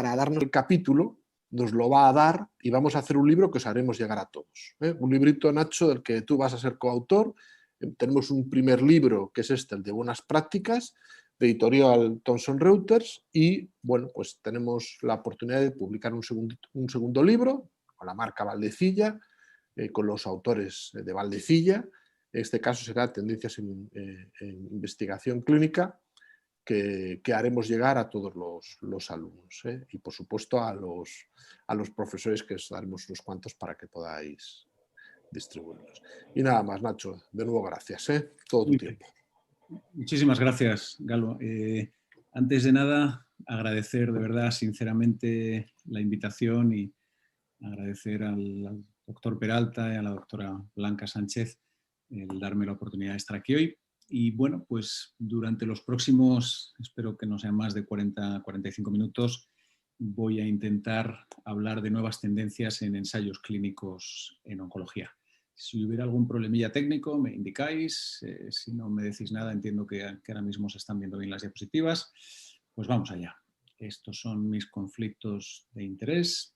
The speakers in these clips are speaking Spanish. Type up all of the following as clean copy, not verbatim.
para darnos el capítulo, nos lo va a dar y vamos a hacer un libro que os haremos llegar a todos. Un librito, Nacho, del que tú vas a ser coautor. Tenemos un primer libro, que es este, el de Buenas Prácticas, de editorial Thomson Reuters, y bueno, pues tenemos la oportunidad de publicar un segundo libro con la marca Valdecilla, con los autores de Valdecilla. En este caso será Tendencias en Investigación Clínica, que haremos llegar a todos los alumnos, y por supuesto a los profesores, que os daremos unos cuantos para que podáis distribuirlos. Y nada más, Nacho, de nuevo gracias, todo tu tiempo. Muchísimas gracias, Galo. Antes de nada, agradecer de verdad, sinceramente, la invitación y agradecer al doctor Peralta y a la doctora Blanca Sánchez el darme la oportunidad de estar aquí hoy. Y bueno, pues durante los próximos, espero que no sean más de 40-45 minutos, voy a intentar hablar de nuevas tendencias en ensayos clínicos en oncología. Si hubiera algún problemilla técnico, me indicáis. Si no me decís nada, entiendo que ahora mismo se están viendo bien las diapositivas. Pues vamos allá. Estos son mis conflictos de interés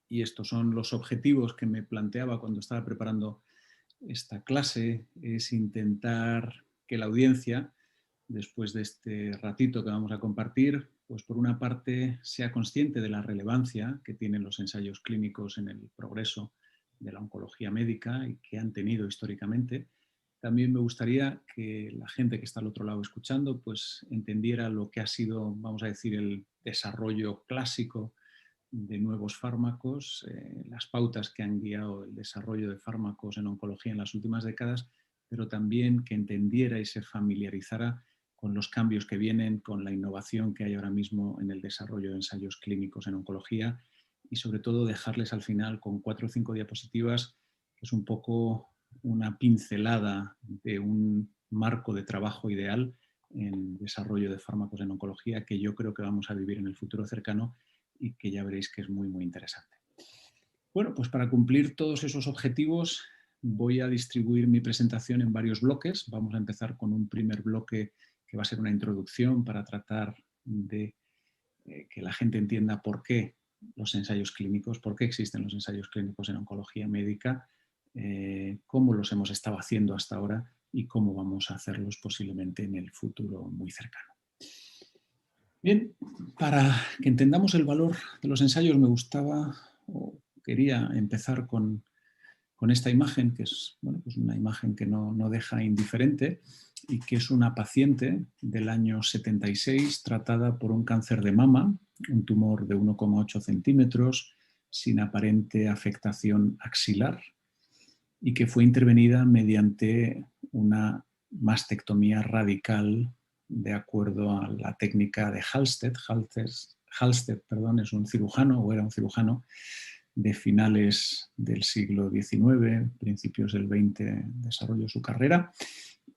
y estos son los objetivos que me planteaba cuando estaba preparando esta clase. Es intentar que la audiencia, después de este ratito que vamos a compartir, pues por una parte sea consciente de la relevancia que tienen los ensayos clínicos en el progreso de la oncología médica y que han tenido históricamente. También me gustaría que la gente que está al otro lado escuchando pues entendiera lo que ha sido, vamos a decir, el desarrollo clásico de nuevos fármacos, las pautas que han guiado el desarrollo de fármacos en oncología en las últimas décadas, pero también que entendiera y se familiarizara con los cambios que vienen, con la innovación que hay ahora mismo en el desarrollo de ensayos clínicos en oncología y sobre todo dejarles al final con 4 o 5 diapositivas, que es un poco una pincelada de un marco de trabajo ideal en desarrollo de fármacos en oncología que yo creo que vamos a vivir en el futuro cercano y que ya veréis que es muy, muy interesante. Bueno, pues para cumplir todos esos objetivos voy a distribuir mi presentación en varios bloques. Vamos a empezar con un primer bloque que va a ser una introducción para tratar de que la gente entienda por qué los ensayos clínicos, por qué existen los ensayos clínicos en oncología médica, cómo los hemos estado haciendo hasta ahora y cómo vamos a hacerlos posiblemente en el futuro muy cercano. Bien, para que entendamos el valor de los ensayos me gustaba o quería empezar con esta imagen, que es bueno, pues una imagen que no deja indiferente y que es una paciente del año 76 tratada por un cáncer de mama, un tumor de 1,8 centímetros sin aparente afectación axilar y que fue intervenida mediante una mastectomía radical de acuerdo a la técnica de Halsted. Halsted, es un cirujano o era un cirujano de finales del siglo XIX, principios del XX, desarrolló su carrera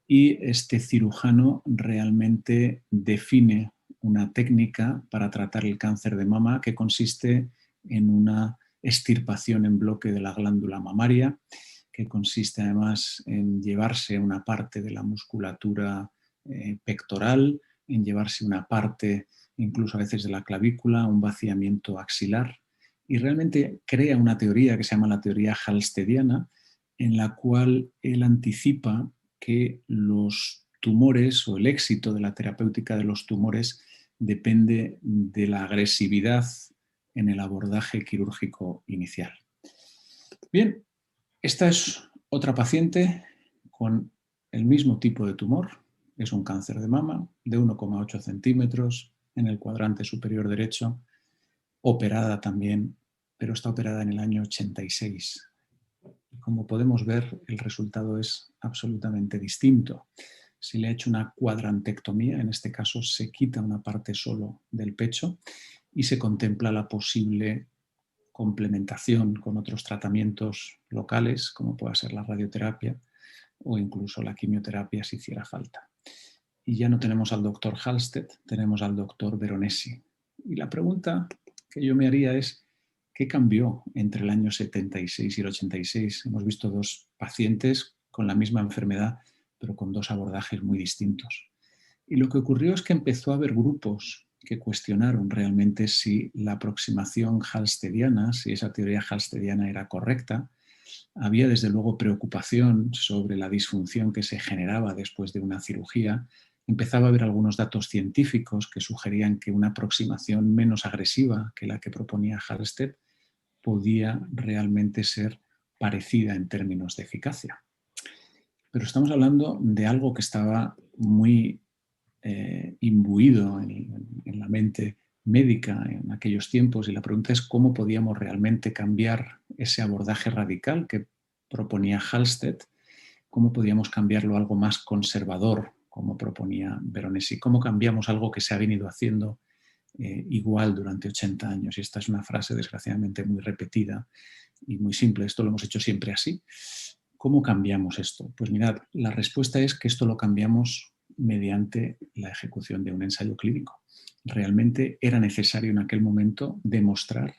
y este cirujano realmente define una técnica para tratar el cáncer de mama que consiste en una extirpación en bloque de la glándula mamaria, que consiste además en llevarse una parte de la musculatura pectoral, en llevarse una parte incluso a veces de la clavícula, un vaciamiento axilar, y realmente crea una teoría que se llama la teoría halstediana, en la cual él anticipa que los tumores o el éxito de la terapéutica de los tumores depende de la agresividad en el abordaje quirúrgico inicial. Bien, esta es otra paciente con el mismo tipo de tumor. Es un cáncer de mama de 1,8 centímetros en el cuadrante superior derecho, operada también, pero está operada en el año 86. Como podemos ver, el resultado es absolutamente distinto. Se le ha hecho una cuadrantectomía, en este caso se quita una parte solo del pecho y se contempla la posible complementación con otros tratamientos locales, como pueda ser la radioterapia o incluso la quimioterapia si hiciera falta. Y ya no tenemos al doctor Halsted, tenemos al doctor Veronesi. Y la pregunta que yo me haría es, ¿qué cambió entre el año 76 y el 86? Hemos visto dos pacientes con la misma enfermedad, pero con dos abordajes muy distintos. Y lo que ocurrió es que empezó a haber grupos que cuestionaron realmente si la aproximación halstediana, si esa teoría halstediana era correcta. Había desde luego preocupación sobre la disfunción que se generaba después de una cirugía. Empezaba a haber algunos datos científicos que sugerían que una aproximación menos agresiva que la que proponía Halsted podía realmente ser parecida en términos de eficacia. Pero estamos hablando de algo que estaba muy imbuido en la mente médica en aquellos tiempos, y la pregunta es cómo podíamos realmente cambiar ese abordaje radical que proponía Halsted, cómo podíamos cambiarlo a algo más conservador, como proponía Veronesi, cómo cambiamos algo que se ha venido haciendo igual durante 80 años. Y esta es una frase desgraciadamente muy repetida y muy simple: esto lo hemos hecho siempre así. ¿Cómo cambiamos esto? Pues mirad, la respuesta es que esto lo cambiamos mediante la ejecución de un ensayo clínico. Realmente era necesario en aquel momento demostrar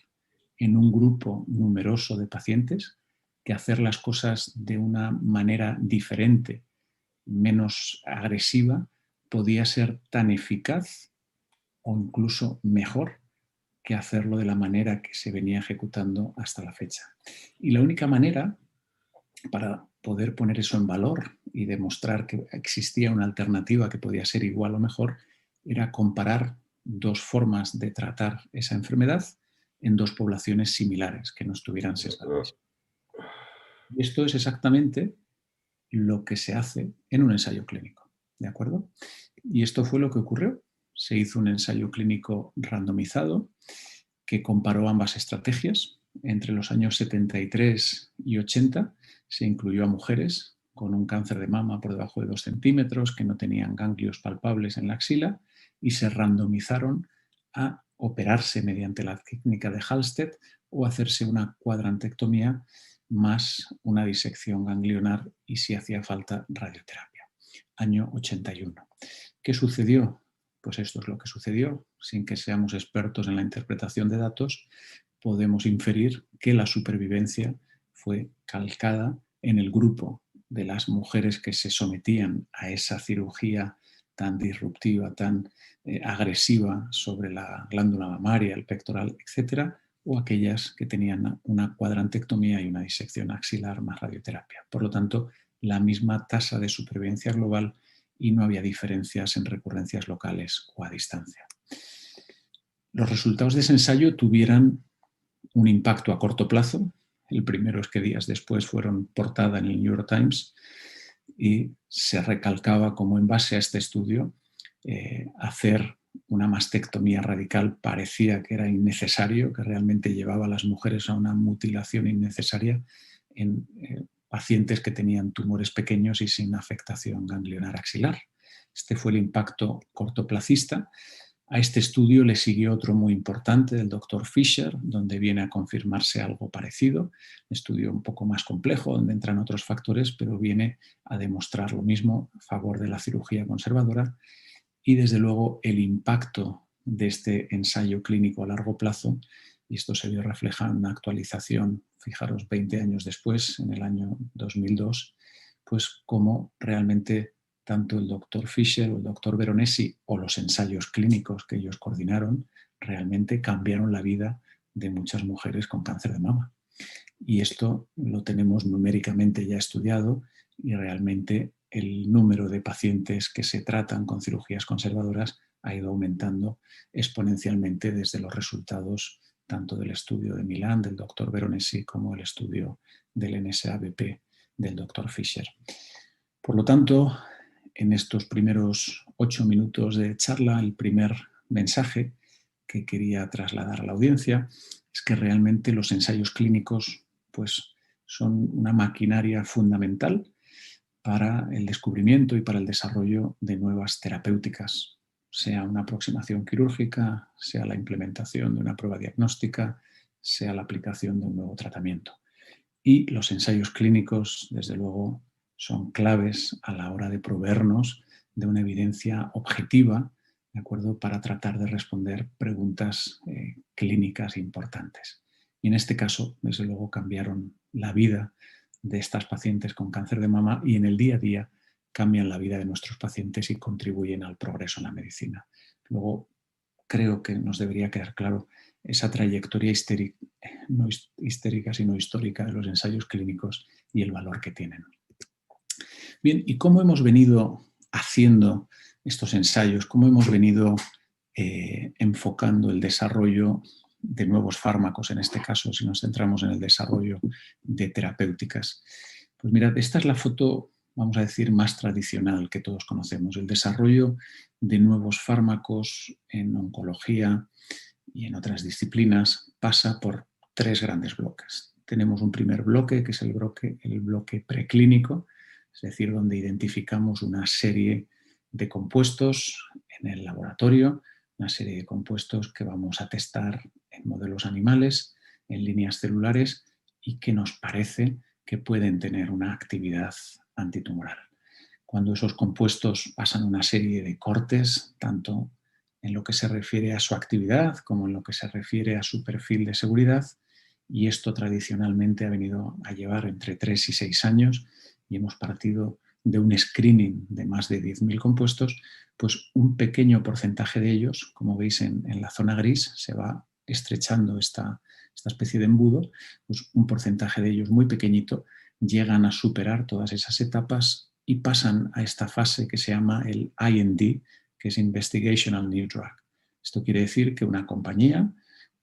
en un grupo numeroso de pacientes que hacer las cosas de una manera diferente, menos agresiva, podía ser tan eficaz o incluso mejor que hacerlo de la manera que se venía ejecutando hasta la fecha. Y la única manera para poder poner eso en valor y demostrar que existía una alternativa que podía ser igual o mejor era comparar dos formas de tratar esa enfermedad en dos poblaciones similares que no estuvieran sesgadas. Y esto es exactamente lo que se hace en un ensayo clínico, ¿de acuerdo? Y esto fue lo que ocurrió. Se hizo un ensayo clínico randomizado que comparó ambas estrategias. Entre los años 73 y 80 se incluyó a mujeres con un cáncer de mama por debajo de 2 centímetros que no tenían ganglios palpables en la axila y se randomizaron a operarse mediante la técnica de Halsted o hacerse una cuadrantectomía más una disección ganglionar y, si hacía falta, radioterapia. Año 81. ¿Qué sucedió? Pues esto es lo que sucedió. Sin que seamos expertos en la interpretación de datos, podemos inferir que la supervivencia fue calcada en el grupo de las mujeres que se sometían a esa cirugía tan disruptiva, tan agresiva sobre la glándula mamaria, el pectoral, etcétera, o aquellas que tenían una cuadrantectomía y una disección axilar más radioterapia. Por lo tanto, la misma tasa de supervivencia global y no había diferencias en recurrencias locales o a distancia. Los resultados de ese ensayo tuvieron un impacto a corto plazo. El primero es que días después fueron portada en el New York Times y se recalcaba como, en base a este estudio, hacer una mastectomía radical parecía que era innecesario, que realmente llevaba a las mujeres a una mutilación innecesaria en pacientes que tenían tumores pequeños y sin afectación ganglionar axilar. Este fue el impacto cortoplacista. A este estudio le siguió otro muy importante del doctor Fisher, donde viene a confirmarse algo parecido. Un estudio un poco más complejo, donde entran otros factores, pero viene a demostrar lo mismo a favor de la cirugía conservadora. Y desde luego el impacto de este ensayo clínico a largo plazo, y esto se vio reflejado en una actualización, fijaros, 20 años después, en el año 2002, pues cómo realmente tanto el doctor Fisher o el doctor Veronesi o los ensayos clínicos que ellos coordinaron realmente cambiaron la vida de muchas mujeres con cáncer de mama. Y esto lo tenemos numéricamente ya estudiado y realmente el número de pacientes que se tratan con cirugías conservadoras ha ido aumentando exponencialmente desde los resultados tanto del estudio de Milán del doctor Veronesi como el estudio del NSABP del doctor Fisher. Por lo tanto, en estos primeros 8 minutos de charla, el primer mensaje que quería trasladar a la audiencia es que realmente los ensayos clínicos pues, son una maquinaria fundamental para el descubrimiento y para el desarrollo de nuevas terapéuticas, sea una aproximación quirúrgica, sea la implementación de una prueba diagnóstica, sea la aplicación de un nuevo tratamiento. Y los ensayos clínicos, desde luego, son claves a la hora de proveernos de una evidencia objetiva, ¿de acuerdo?, para tratar de responder preguntas clínicas importantes. Y en este caso, desde luego, cambiaron la vida de estas pacientes con cáncer de mama y en el día a día cambian la vida de nuestros pacientes y contribuyen al progreso en la medicina. Luego, creo que nos debería quedar claro esa trayectoria no histérica, sino histórica de los ensayos clínicos y el valor que tienen. Bien, ¿y cómo hemos venido haciendo estos ensayos? ¿Cómo hemos venido enfocando el desarrollo de nuevos fármacos, en este caso, si nos centramos en el desarrollo de terapéuticas? Pues mirad, esta es la foto, vamos a decir, más tradicional que todos conocemos. El desarrollo de nuevos fármacos en oncología y en otras disciplinas pasa por 3 grandes bloques. Tenemos un primer bloque, que es el bloque preclínico, es decir, donde identificamos una serie de compuestos en el laboratorio, una serie de compuestos que vamos a testar en modelos animales, en líneas celulares y que nos parece que pueden tener una actividad antitumoral. Cuando esos compuestos pasan una serie de cortes, tanto en lo que se refiere a su actividad como en lo que se refiere a su perfil de seguridad, y esto tradicionalmente ha venido a llevar entre 3 y 6 años, y hemos partido de un screening de más de 10.000 compuestos, pues un pequeño porcentaje de ellos, como veis en la zona gris, se va estrechando esta especie de embudo, pues un porcentaje de ellos muy pequeñito llegan a superar todas esas etapas y pasan a esta fase que se llama el IND, que es Investigational New Drug. Esto quiere decir que una compañía,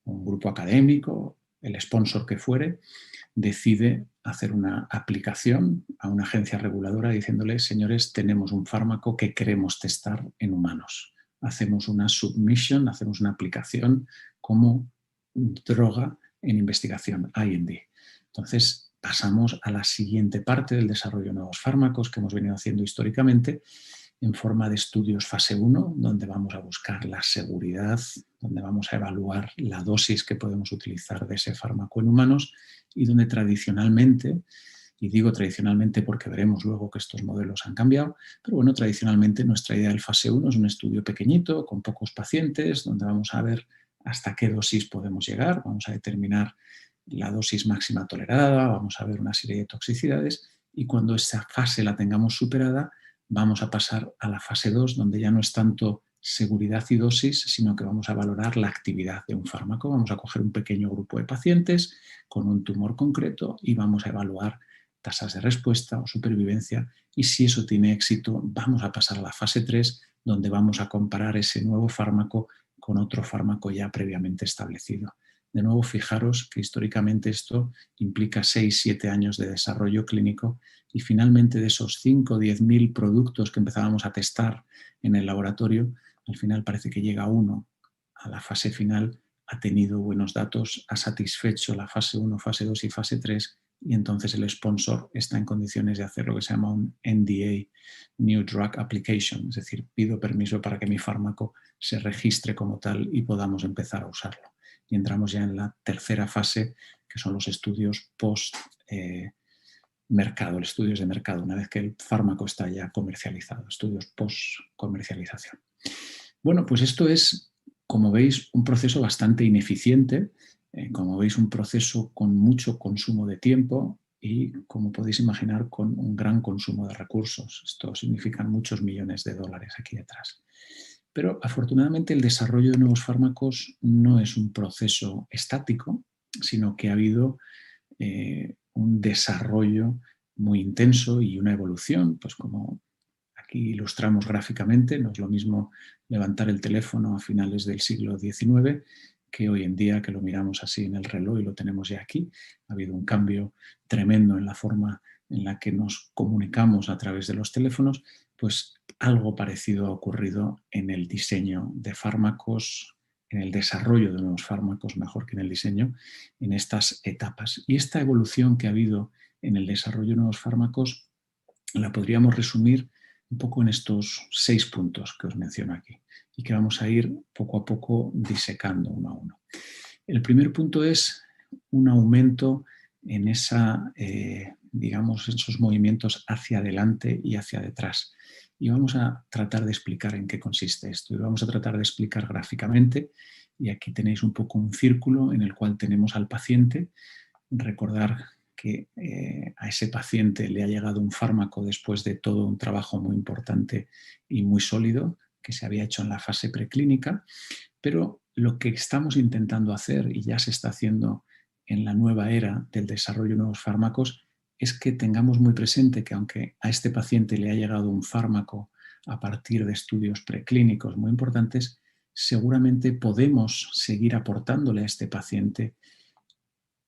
un grupo académico, el sponsor que fuere, decide hacer una aplicación a una agencia reguladora diciéndole: señores, tenemos un fármaco que queremos testar en humanos. Hacemos una submission, hacemos una aplicación como droga en investigación, IND. Entonces pasamos a la siguiente parte del desarrollo de nuevos fármacos que hemos venido haciendo históricamente en forma de estudios fase 1, donde vamos a buscar la seguridad, donde vamos a evaluar la dosis que podemos utilizar de ese fármaco en humanos, y donde tradicionalmente, y digo tradicionalmente porque veremos luego que estos modelos han cambiado, pero bueno, tradicionalmente nuestra idea del fase 1 es un estudio pequeñito, con pocos pacientes, donde vamos a ver hasta qué dosis podemos llegar, vamos a determinar la dosis máxima tolerada, vamos a ver una serie de toxicidades, y cuando esa fase la tengamos superada, vamos a pasar a la fase 2, donde ya no es tanto seguridad y dosis, sino que vamos a valorar la actividad de un fármaco. Vamos a coger un pequeño grupo de pacientes con un tumor concreto y vamos a evaluar tasas de respuesta o supervivencia, y si eso tiene éxito, vamos a pasar a la fase 3, donde vamos a comparar ese nuevo fármaco con otro fármaco ya previamente establecido. De nuevo, fijaros que históricamente esto implica 6-7 años de desarrollo clínico, y finalmente de esos 5 o 10.000 productos que empezábamos a testar en el laboratorio, al final parece que llega uno a la fase final, ha tenido buenos datos, ha satisfecho la fase 1, fase 2 y fase 3, y entonces el sponsor está en condiciones de hacer lo que se llama un NDA, New Drug Application, es decir, pido permiso para que mi fármaco se registre como tal y podamos empezar a usarlo. Y entramos ya en la tercera fase, que son los estudios post-mercado, los estudios de mercado, una vez que el fármaco está ya comercializado, estudios post-comercialización. Bueno, pues esto es, como veis, un proceso bastante ineficiente, como veis, un proceso con mucho consumo de tiempo y, como podéis imaginar, con un gran consumo de recursos. Esto significa muchos millones de dólares aquí detrás. Pero afortunadamente el desarrollo de nuevos fármacos no es un proceso estático, sino que ha habido un desarrollo muy intenso y una evolución, pues como aquí ilustramos gráficamente. No es lo mismo levantar el teléfono a finales del siglo XIX que hoy en día, que lo miramos así en el reloj y lo tenemos ya aquí. Ha habido un cambio tremendo en la forma en la que nos comunicamos a través de los teléfonos. Pues algo parecido ha ocurrido en el diseño de fármacos, en el desarrollo de nuevos fármacos, mejor que en el diseño, en estas etapas. Y esta evolución que ha habido en el desarrollo de nuevos fármacos la podríamos resumir un poco en estos 6 puntos que os menciono aquí y que vamos a ir poco a poco disecando uno a uno. El primer punto es un aumento en digamos, esos movimientos hacia adelante y hacia detrás. Y vamos a tratar de explicar en qué consiste esto. Y vamos a tratar de explicar gráficamente. Y aquí tenéis un poco un círculo en el cual tenemos al paciente. Recordar que a ese paciente le ha llegado un fármaco después de todo un trabajo muy importante y muy sólido que se había hecho en la fase preclínica, Pero lo que estamos intentando hacer, y ya se está haciendo en la nueva era del desarrollo de nuevos fármacos, es que tengamos muy presente que aunque a este paciente le ha llegado un fármaco a partir de estudios preclínicos muy importantes, seguramente podemos seguir aportándole a este paciente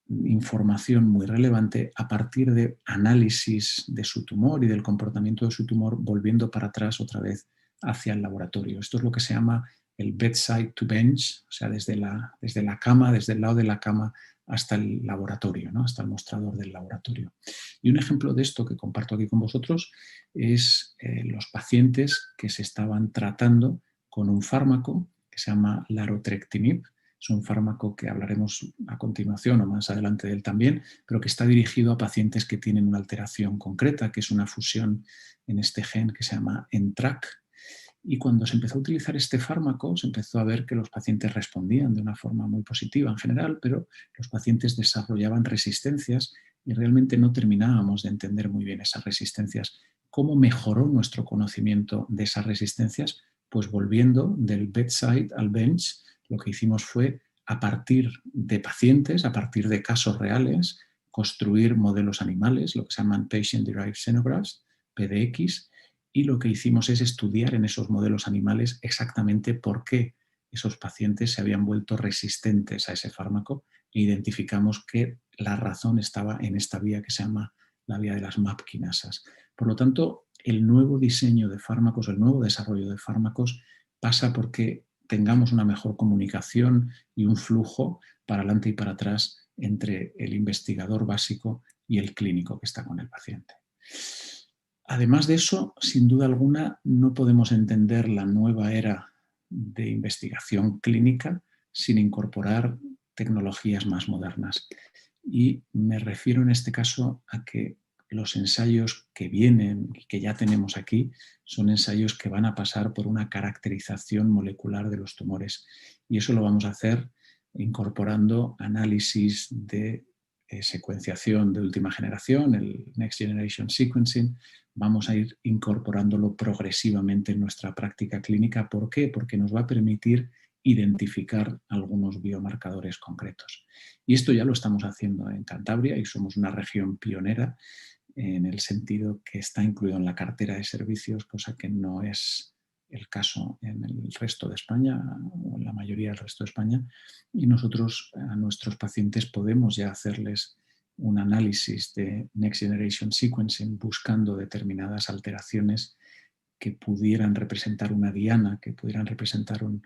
información muy relevante a partir de análisis de su tumor y del comportamiento de su tumor, volviendo para atrás otra vez hacia el laboratorio. Esto es lo que se llama el bedside to bench, o sea, desde la cama, desde el lado de la cama hasta el laboratorio, ¿no? Hasta el mostrador del laboratorio. Y un ejemplo de esto que comparto aquí con vosotros es los pacientes que se estaban tratando con un fármaco que se llama larotrectinib. Es un fármaco que hablaremos a continuación o más adelante de él también, pero que está dirigido a pacientes que tienen una alteración concreta, que es una fusión en este gen que se llama NTRK. Y cuando se empezó a utilizar este fármaco, se empezó a ver que los pacientes respondían de una forma muy positiva en general, pero los pacientes desarrollaban resistencias y realmente no terminábamos de entender muy bien esas resistencias. ¿Cómo mejoró nuestro conocimiento de esas resistencias? Pues volviendo del bedside al bench, lo que hicimos fue, a partir de pacientes, a partir de casos reales, construir modelos animales, lo que se llaman Patient-Derived Xenografts, PDX, y lo que hicimos es estudiar en esos modelos animales exactamente por qué esos pacientes se habían vuelto resistentes a ese fármaco e identificamos que la razón estaba en esta vía que se llama la vía de las MAP quinasas. Por lo tanto, el nuevo diseño de fármacos, el nuevo desarrollo de fármacos pasa porque tengamos una mejor comunicación y un flujo para adelante y para atrás entre el investigador básico y el clínico que está con el paciente. Además de eso, sin duda alguna, no podemos entender la nueva era de investigación clínica sin incorporar tecnologías más modernas. Y me refiero en este caso a que los ensayos que vienen y que ya tenemos aquí son ensayos que van a pasar por una caracterización molecular de los tumores. Y eso lo vamos a hacer incorporando análisis de secuenciación de última generación, el Next Generation Sequencing. Vamos a ir incorporándolo progresivamente en nuestra práctica clínica. ¿Por qué? Porque nos va a permitir identificar algunos biomarcadores concretos. Y esto ya lo estamos haciendo en Cantabria y somos una región pionera en el sentido que está incluido en la cartera de servicios, cosa que no es el caso en el resto de España o en la mayoría del resto de España. Y nosotros a nuestros pacientes podemos ya hacerles un análisis de Next Generation Sequencing buscando determinadas alteraciones que pudieran representar una diana, que pudieran representar un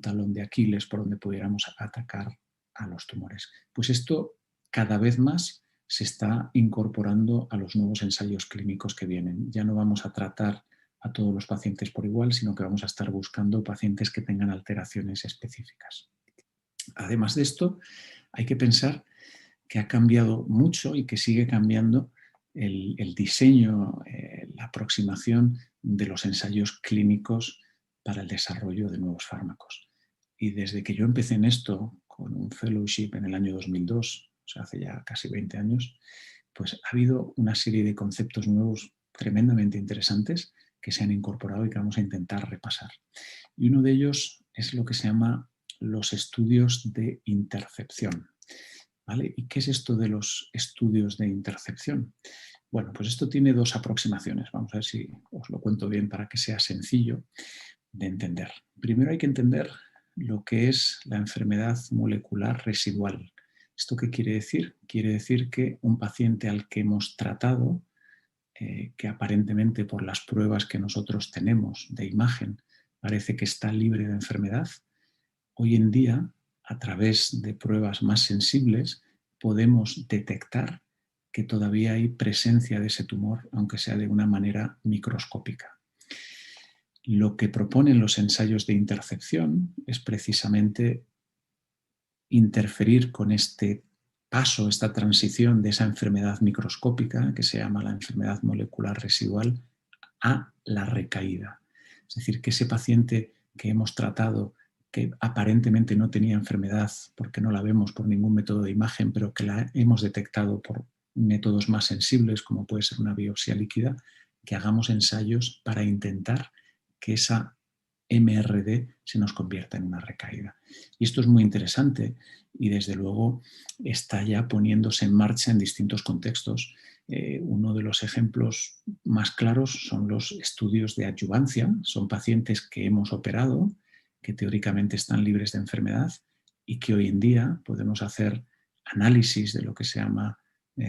talón de Aquiles por donde pudiéramos atacar a los tumores. Pues esto cada vez más se está incorporando a los nuevos ensayos clínicos que vienen. Ya no vamos a tratar a todos los pacientes por igual, sino que vamos a estar buscando pacientes que tengan alteraciones específicas. Además de esto, hay que pensar que ha cambiado mucho y que sigue cambiando el diseño, la aproximación de los ensayos clínicos para el desarrollo de nuevos fármacos. Y desde que yo empecé en esto, con un fellowship en el año 2002, o sea, hace ya casi 20 años, pues ha habido una serie de conceptos nuevos tremendamente interesantes que se han incorporado y que vamos a intentar repasar. Y uno de ellos es lo que se llama los estudios de intercepción. ¿Vale? ¿Y qué es esto de los estudios de intercepción? Bueno, pues esto tiene dos aproximaciones. Vamos a ver si os lo cuento bien para que sea sencillo de entender. Primero hay que entender lo que es la enfermedad molecular residual. ¿Esto qué quiere decir? Quiere decir que un paciente al que hemos tratado, que aparentemente por las pruebas que nosotros tenemos de imagen parece que está libre de enfermedad, hoy en día, a través de pruebas más sensibles, podemos detectar que todavía hay presencia de ese tumor, aunque sea de una manera microscópica. Lo que proponen los ensayos de intercepción es precisamente interferir con este paso, esta transición de esa enfermedad microscópica, que se llama la enfermedad molecular residual, a la recaída. Es decir, que ese paciente que hemos tratado, que aparentemente no tenía enfermedad porque no la vemos por ningún método de imagen, pero que la hemos detectado por métodos más sensibles, como puede ser una biopsia líquida, que hagamos ensayos para intentar que esa MRD se nos convierta en una recaída. Y esto es muy interesante y desde luego está ya poniéndose en marcha en distintos contextos. Uno de los ejemplos más claros son los estudios de adyuvancia. Son pacientes que hemos operado, que teóricamente están libres de enfermedad y que hoy en día podemos hacer análisis de lo que se llama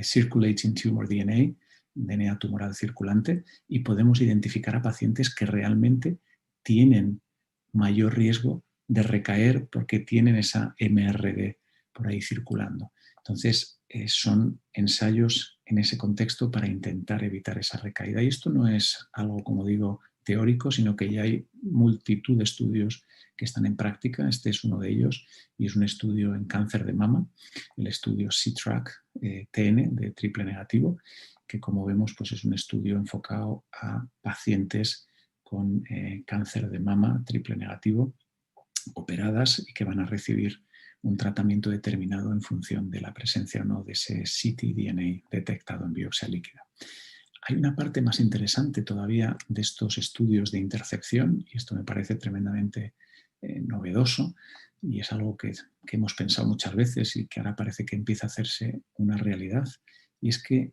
Circulating Tumor DNA, DNA tumoral circulante, y podemos identificar a pacientes que realmente tienen mayor riesgo de recaer porque tienen esa MRD por ahí circulando. Entonces, son ensayos en ese contexto para intentar evitar esa recaída. Y esto no es algo, como digo, teórico, sino que ya hay multitud de estudios que están en práctica. Este es uno de ellos y es un estudio en cáncer de mama, el estudio CTRAC-TN de triple negativo, que como vemos pues es un estudio enfocado a pacientes con cáncer de mama triple negativo operadas y que van a recibir un tratamiento determinado en función de la presencia o no de ese ctDNA detectado en biopsia líquida. Hay una parte más interesante todavía de estos estudios de intercepción, y esto me parece tremendamente novedoso, y es algo que hemos pensado muchas veces y que ahora parece que empieza a hacerse una realidad, y es que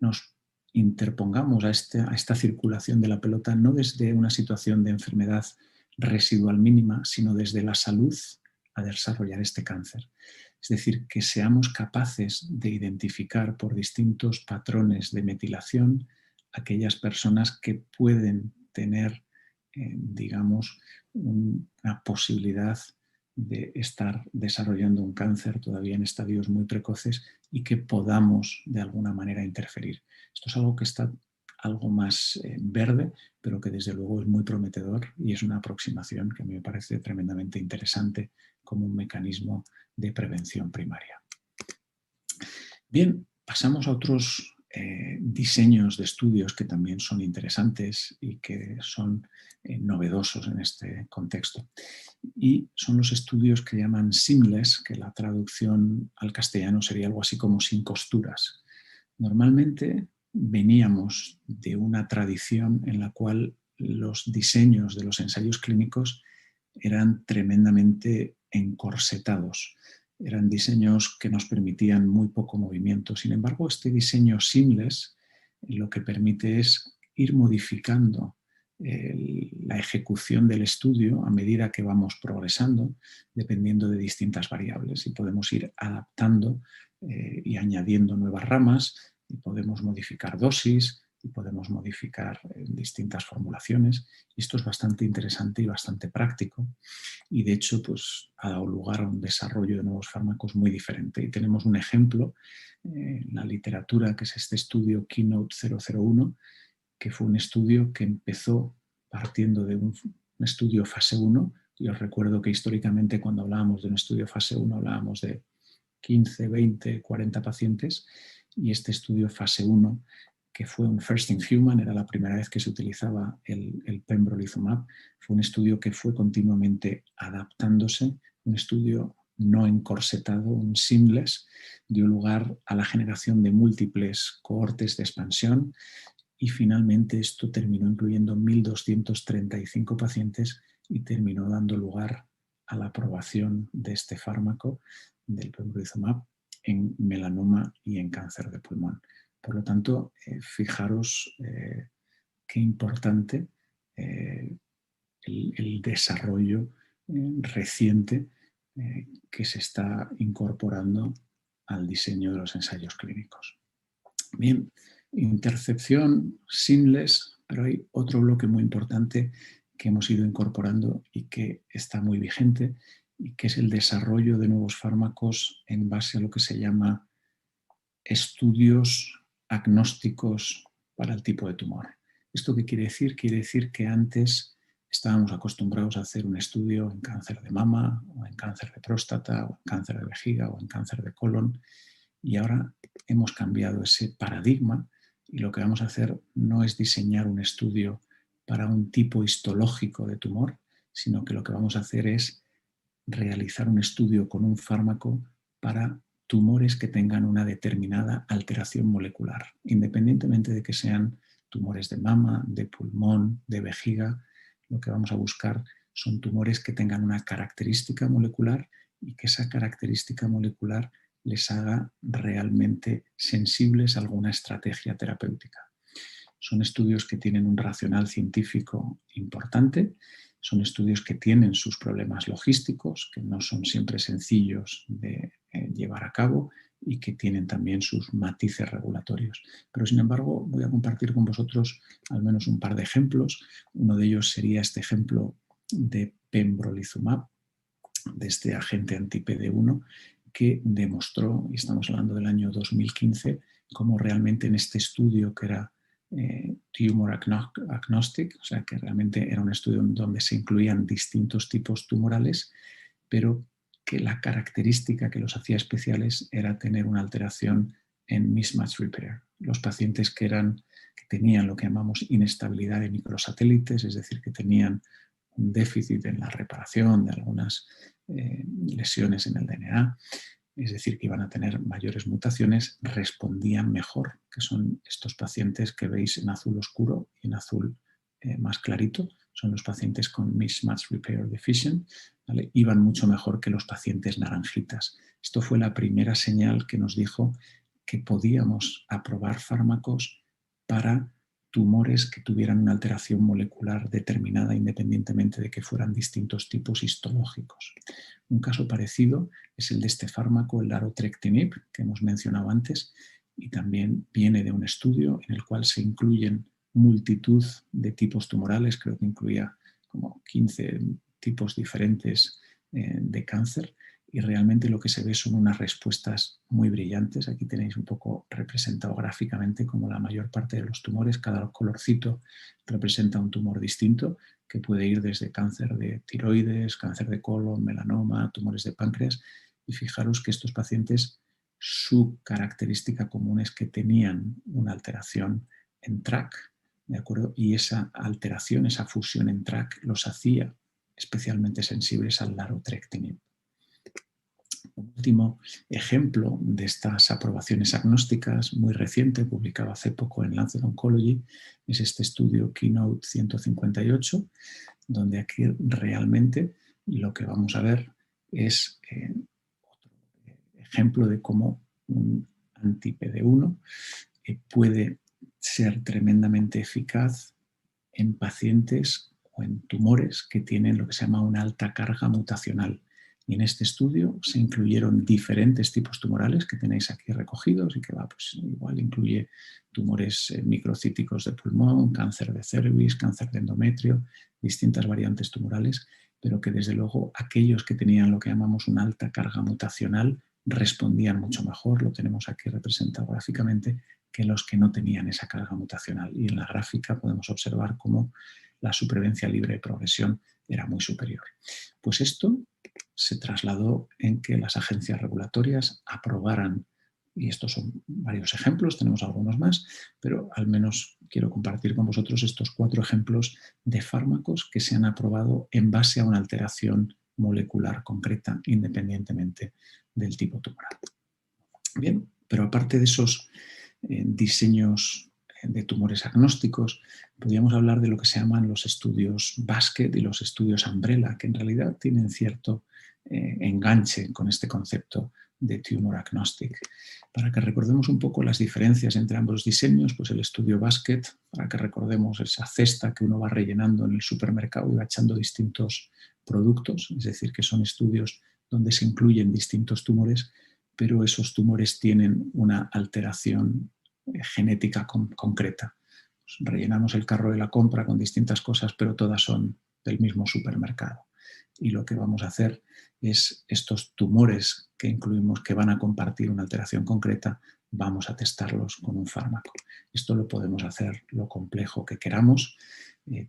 nos interpongamos a esta circulación de la pelota no desde una situación de enfermedad residual mínima, sino desde la salud a desarrollar este cáncer. Es decir, que seamos capaces de identificar por distintos patrones de metilación aquellas personas que pueden tener, digamos, una posibilidad de estar desarrollando un cáncer todavía en estadios muy precoces y que podamos de alguna manera interferir. Esto es algo que está algo más verde, pero que desde luego es muy prometedor y es una aproximación que a mí me parece tremendamente interesante como un mecanismo de prevención primaria. Bien, pasamos a otros diseños de estudios que también son interesantes y que son novedosos en este contexto. Y son los estudios que llaman seamless, que la traducción al castellano sería algo así como sin costuras. Normalmente veníamos de una tradición en la cual los diseños de los ensayos clínicos eran tremendamente encorsetados. Eran diseños que nos permitían muy poco movimiento. Sin embargo, este diseño seamless lo que permite es ir modificando la ejecución del estudio a medida que vamos progresando, dependiendo de distintas variables, y podemos ir adaptando y añadiendo nuevas ramas, y podemos modificar dosis, y podemos modificar distintas formulaciones. Y esto es bastante interesante y bastante práctico, y de hecho pues, ha dado lugar a un desarrollo de nuevos fármacos muy diferente. Y tenemos un ejemplo en la literatura, que es este estudio Keynote 001, que fue un estudio que empezó partiendo de un estudio fase 1. Y os recuerdo que históricamente cuando hablábamos de un estudio fase 1 hablábamos de 15, 20, 40 pacientes, y este estudio fase 1, que fue un first in human, era la primera vez que se utilizaba el pembrolizumab, fue un estudio que fue continuamente adaptándose, un estudio no encorsetado, un seamless, dio lugar a la generación de múltiples cohortes de expansión, y finalmente esto terminó incluyendo 1.235 pacientes y terminó dando lugar a la aprobación de este fármaco, del pembrolizumab, en melanoma y en cáncer de pulmón. Por lo tanto, fijaros qué importante el desarrollo reciente que se está incorporando al diseño de los ensayos clínicos. Bien, intercepción seamless, pero hay otro bloque muy importante que hemos ido incorporando y que está muy vigente, y que es el desarrollo de nuevos fármacos en base a lo que se llama estudios agnósticos para el tipo de tumor. ¿Esto qué quiere decir? Quiere decir que antes estábamos acostumbrados a hacer un estudio en cáncer de mama, o en cáncer de próstata, o en cáncer de vejiga, o en cáncer de colon, y ahora hemos cambiado ese paradigma, y lo que vamos a hacer no es diseñar un estudio para un tipo histológico de tumor, sino que lo que vamos a hacer es realizar un estudio con un fármaco para tumores que tengan una determinada alteración molecular, independientemente de que sean tumores de mama, de pulmón, de vejiga. lo que vamos a buscar son tumores que tengan una característica molecular y que esa característica molecular les haga realmente sensibles a alguna estrategia terapéutica. Son estudios que tienen un racional científico importante, son estudios que tienen sus problemas logísticos, que no son siempre sencillos de llevar a cabo y que tienen también sus matices regulatorios. Pero sin embargo voy a compartir con vosotros al menos un par de ejemplos. Uno de ellos sería este ejemplo de pembrolizumab, de este agente anti-PD1, que demostró, y estamos hablando del año 2015, cómo realmente en este estudio que era tumor agnostic, o sea que realmente era un estudio donde se incluían distintos tipos tumorales, pero que la característica que los hacía especiales era tener una alteración en mismatch repair. Los pacientes que tenían lo que llamamos inestabilidad de microsatélites, es decir, que tenían un déficit en la reparación de algunas lesiones en el DNA, es decir, que iban a tener mayores mutaciones, respondían mejor, que son estos pacientes que veis en azul oscuro y en azul más clarito, son los pacientes con mismatch repair deficient, ¿vale? Iban mucho mejor que los pacientes naranjitas. Esto fue la primera señal que nos dijo que podíamos aprobar fármacos para tumores que tuvieran una alteración molecular determinada independientemente de que fueran distintos tipos histológicos. Un caso parecido es el de este fármaco, el larotrectinib, que hemos mencionado antes, y también viene de un estudio en el cual se incluyen multitud de tipos tumorales, creo que incluía como 15 tipos diferentes de cáncer, y realmente lo que se ve son unas respuestas muy brillantes. Aquí tenéis un poco representado gráficamente como la mayor parte de los tumores, cada colorcito representa un tumor distinto, que puede ir desde cáncer de tiroides, cáncer de colon, melanoma, tumores de páncreas, y fijaros que estos pacientes, su característica común es que tenían una alteración en TRAC, ¿de acuerdo? Y esa alteración, esa fusión en TRAC los hacía especialmente sensibles al larotrectinib. Un último ejemplo de estas aprobaciones agnósticas muy reciente, publicado hace poco en Lancet Oncology, es este estudio Keynote 158, donde aquí realmente lo que vamos a ver es otro ejemplo de cómo un anti-PD1 puede ser tremendamente eficaz en pacientes o en tumores que tienen lo que se llama una alta carga mutacional. Y en este estudio se incluyeron diferentes tipos tumorales que tenéis aquí recogidos y que pues, igual incluye tumores microcíticos de pulmón, cáncer de cervix, cáncer de endometrio, distintas variantes tumorales, pero que desde luego aquellos que tenían lo que llamamos una alta carga mutacional respondían mucho mejor, lo tenemos aquí representado gráficamente, que los que no tenían esa carga mutacional. Y en la gráfica podemos observar cómo la supervivencia libre de progresión era muy superior. Pues esto se trasladó en que las agencias regulatorias aprobaran, y estos son varios ejemplos, tenemos algunos más, pero al menos quiero compartir con vosotros estos 4 ejemplos de fármacos que se han aprobado en base a una alteración molecular concreta independientemente del tipo tumoral. Bien, pero aparte de esos diseños de tumores agnósticos, podríamos hablar de lo que se llaman los estudios Basket y los estudios Umbrella, que en realidad tienen cierto enganche con este concepto de tumor agnostic. Para que recordemos un poco las diferencias entre ambos diseños, pues el estudio Basket, para que recordemos esa cesta que uno va rellenando en el supermercado y va echando distintos productos, es decir, que son estudios donde se incluyen distintos tumores, pero esos tumores tienen una alteración genética concreta. Pues rellenamos el carro de la compra con distintas cosas, pero todas son del mismo supermercado. Y lo que vamos a hacer es estos tumores que incluimos que van a compartir una alteración concreta, vamos a testarlos con un fármaco. Esto lo podemos hacer lo complejo que queramos,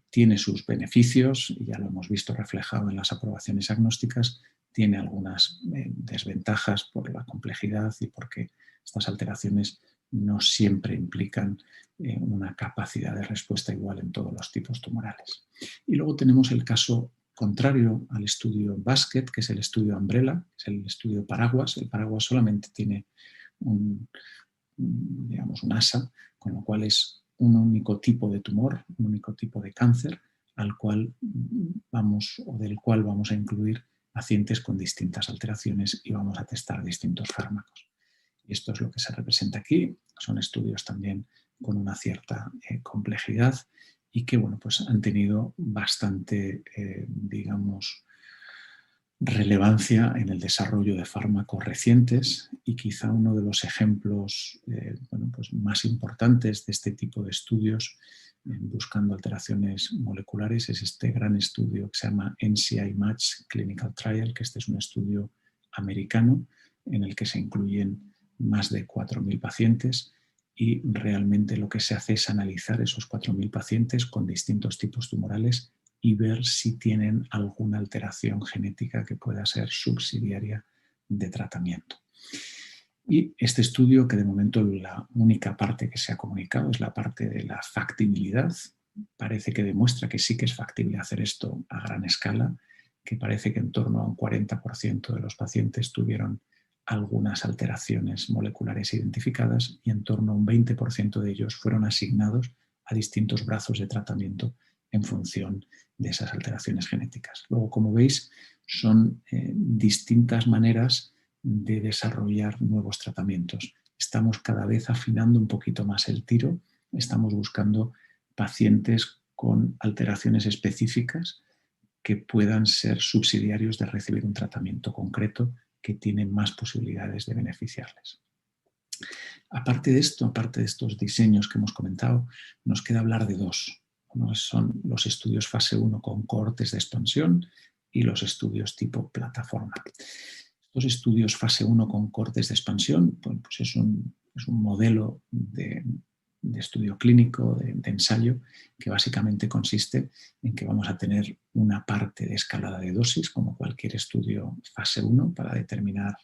tiene sus beneficios, ya lo hemos visto reflejado en las aprobaciones agnósticas, tiene algunas desventajas por la complejidad y porque estas alteraciones no siempre implican una capacidad de respuesta igual en todos los tipos tumorales. Y luego tenemos el caso contrario al estudio Basket, que es el estudio Umbrella, que es el estudio Paraguas. El Paraguas solamente tiene un asa, con lo cual es un único tipo de tumor, un único tipo de cáncer, al cual del cual vamos a incluir pacientes con distintas alteraciones y vamos a testar distintos fármacos. Y esto es lo que se representa aquí. Son estudios también con una cierta complejidad y que bueno, pues han tenido bastante, digamos, relevancia en el desarrollo de fármacos recientes, y quizá uno de los ejemplos bueno, pues más importantes de este tipo de estudios buscando alteraciones moleculares es este gran estudio que se llama NCI-MATCH Clinical Trial, que este es un estudio americano en el que se incluyen más de 4.000 pacientes, y realmente lo que se hace es analizar esos 4.000 pacientes con distintos tipos tumorales y ver si tienen alguna alteración genética que pueda ser subsidiaria de tratamiento. Y este estudio, que de momento la única parte que se ha comunicado es la parte de la factibilidad, parece que demuestra que sí que es factible hacer esto a gran escala, que parece que en torno a un 40% de los pacientes tuvieron algunas alteraciones moleculares identificadas y en torno a un 20% de ellos fueron asignados a distintos brazos de tratamiento en función de esas alteraciones genéticas. Luego, como veis, son distintas maneras de desarrollar nuevos tratamientos. Estamos cada vez afinando un poquito más el tiro, estamos buscando pacientes con alteraciones específicas que puedan ser subsidiarios de recibir un tratamiento concreto que tiene más posibilidades de beneficiarles. Aparte de esto, aparte de estos diseños que hemos comentado, nos queda hablar de dos. Uno son los estudios fase 1 con cohortes de expansión y los estudios tipo plataforma. Estos estudios fase 1 con cohortes de expansión pues es un modelo de estudio clínico, de ensayo, que básicamente consiste en que vamos a tener una parte de escalada de dosis, como cualquier estudio fase 1, para determinar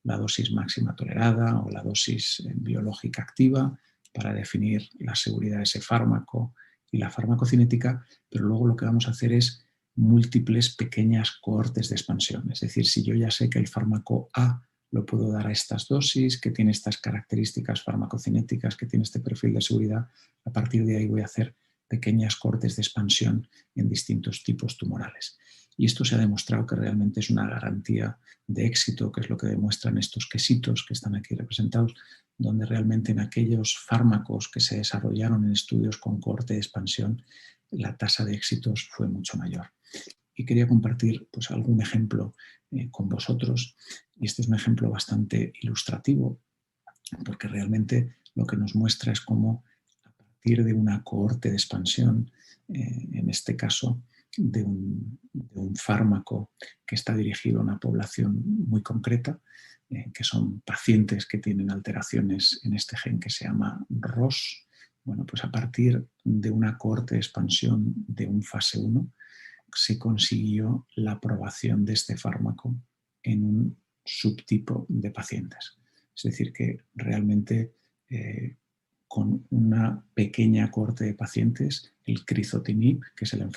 la dosis máxima tolerada o la dosis biológica activa, para definir la seguridad de ese fármaco y la farmacocinética, pero luego lo que vamos a hacer es múltiples pequeñas cohortes de expansión. Es decir, si yo ya sé que el fármaco A lo puedo dar a estas dosis, que tiene estas características farmacocinéticas, que tiene este perfil de seguridad, a partir de ahí voy a hacer pequeñas cohortes de expansión en distintos tipos tumorales. Y esto se ha demostrado que realmente es una garantía de éxito, que es lo que demuestran estos quesitos que están aquí representados, donde realmente en aquellos fármacos que se desarrollaron en estudios con cohorte de expansión, la tasa de éxitos fue mucho mayor. Y quería compartir pues, algún ejemplo con vosotros. Y este es un ejemplo bastante ilustrativo, porque realmente lo que nos muestra es cómo a partir de una cohorte de expansión, en este caso de un fármaco que está dirigido a una población muy concreta, que son pacientes que tienen alteraciones en este gen que se llama ROS. Bueno, pues a partir de una cohorte de expansión de un fase 1, se consiguió la aprobación de este fármaco en un subtipo de pacientes. Es decir, que realmente con una pequeña cohorte de pacientes, el crizotinib, que es el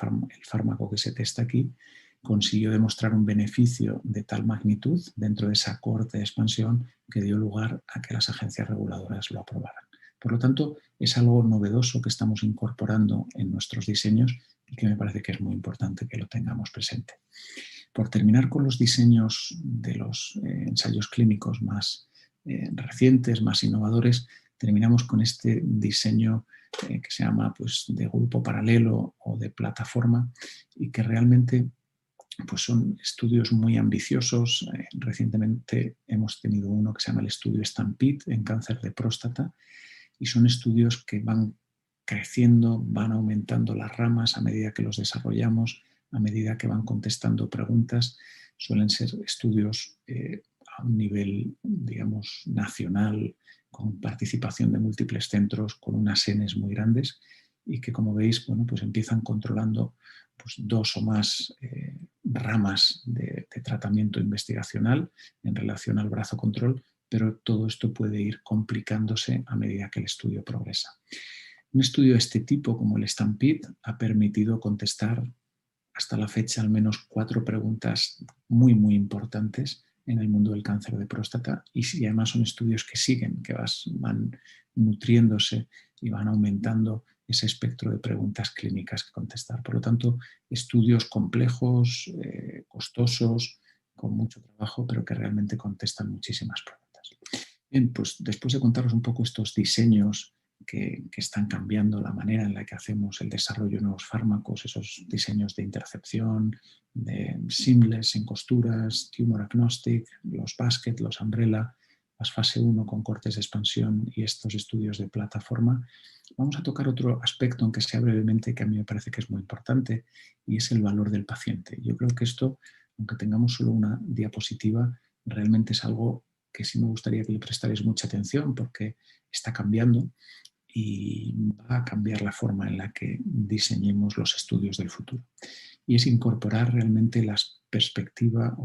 fármaco que se testa aquí, consiguió demostrar un beneficio de tal magnitud dentro de esa cohorte de expansión que dio lugar a que las agencias reguladoras lo aprobaran. Por lo tanto, es algo novedoso que estamos incorporando en nuestros diseños y que me parece que es muy importante que lo tengamos presente. Por terminar con los diseños de los ensayos clínicos más recientes, más innovadores, terminamos con este diseño que se llama pues, de grupo paralelo o de plataforma, y que realmente pues, son estudios muy ambiciosos. Recientemente hemos tenido uno que se llama el estudio STAMPEDE en cáncer de próstata, y son estudios que van creciendo, van aumentando las ramas a medida que los desarrollamos, a medida que van contestando preguntas. Suelen ser estudios a un nivel, digamos, nacional, con participación de múltiples centros, con unas Ns muy grandes, y que, como veis, bueno, pues empiezan controlando pues, 2 o más ramas de tratamiento investigacional en relación al brazo control, pero todo esto puede ir complicándose a medida que el estudio progresa. Un estudio de este tipo, como el STAMPEDE, ha permitido contestar hasta la fecha al menos 4 preguntas muy, muy importantes en el mundo del cáncer de próstata y además son estudios que siguen, que van nutriéndose y van aumentando ese espectro de preguntas clínicas que contestar. Por lo tanto, estudios complejos, costosos, con mucho trabajo, pero que realmente contestan muchísimas preguntas. Bien, pues después de contaros un poco estos diseños que están cambiando la manera en la que hacemos el desarrollo de nuevos fármacos, esos diseños de intercepción, de seamless sin costuras, tumor agnostic, los basket, los umbrella, las fase 1 con cortes de expansión y estos estudios de plataforma, vamos a tocar otro aspecto, aunque sea brevemente, que a mí me parece que es muy importante, y es el valor del paciente. Yo creo que esto, aunque tengamos solo una diapositiva, realmente es algo que sí me gustaría que le prestarais mucha atención porque está cambiando y va a cambiar la forma en la que diseñemos los estudios del futuro. Y es incorporar realmente la perspectiva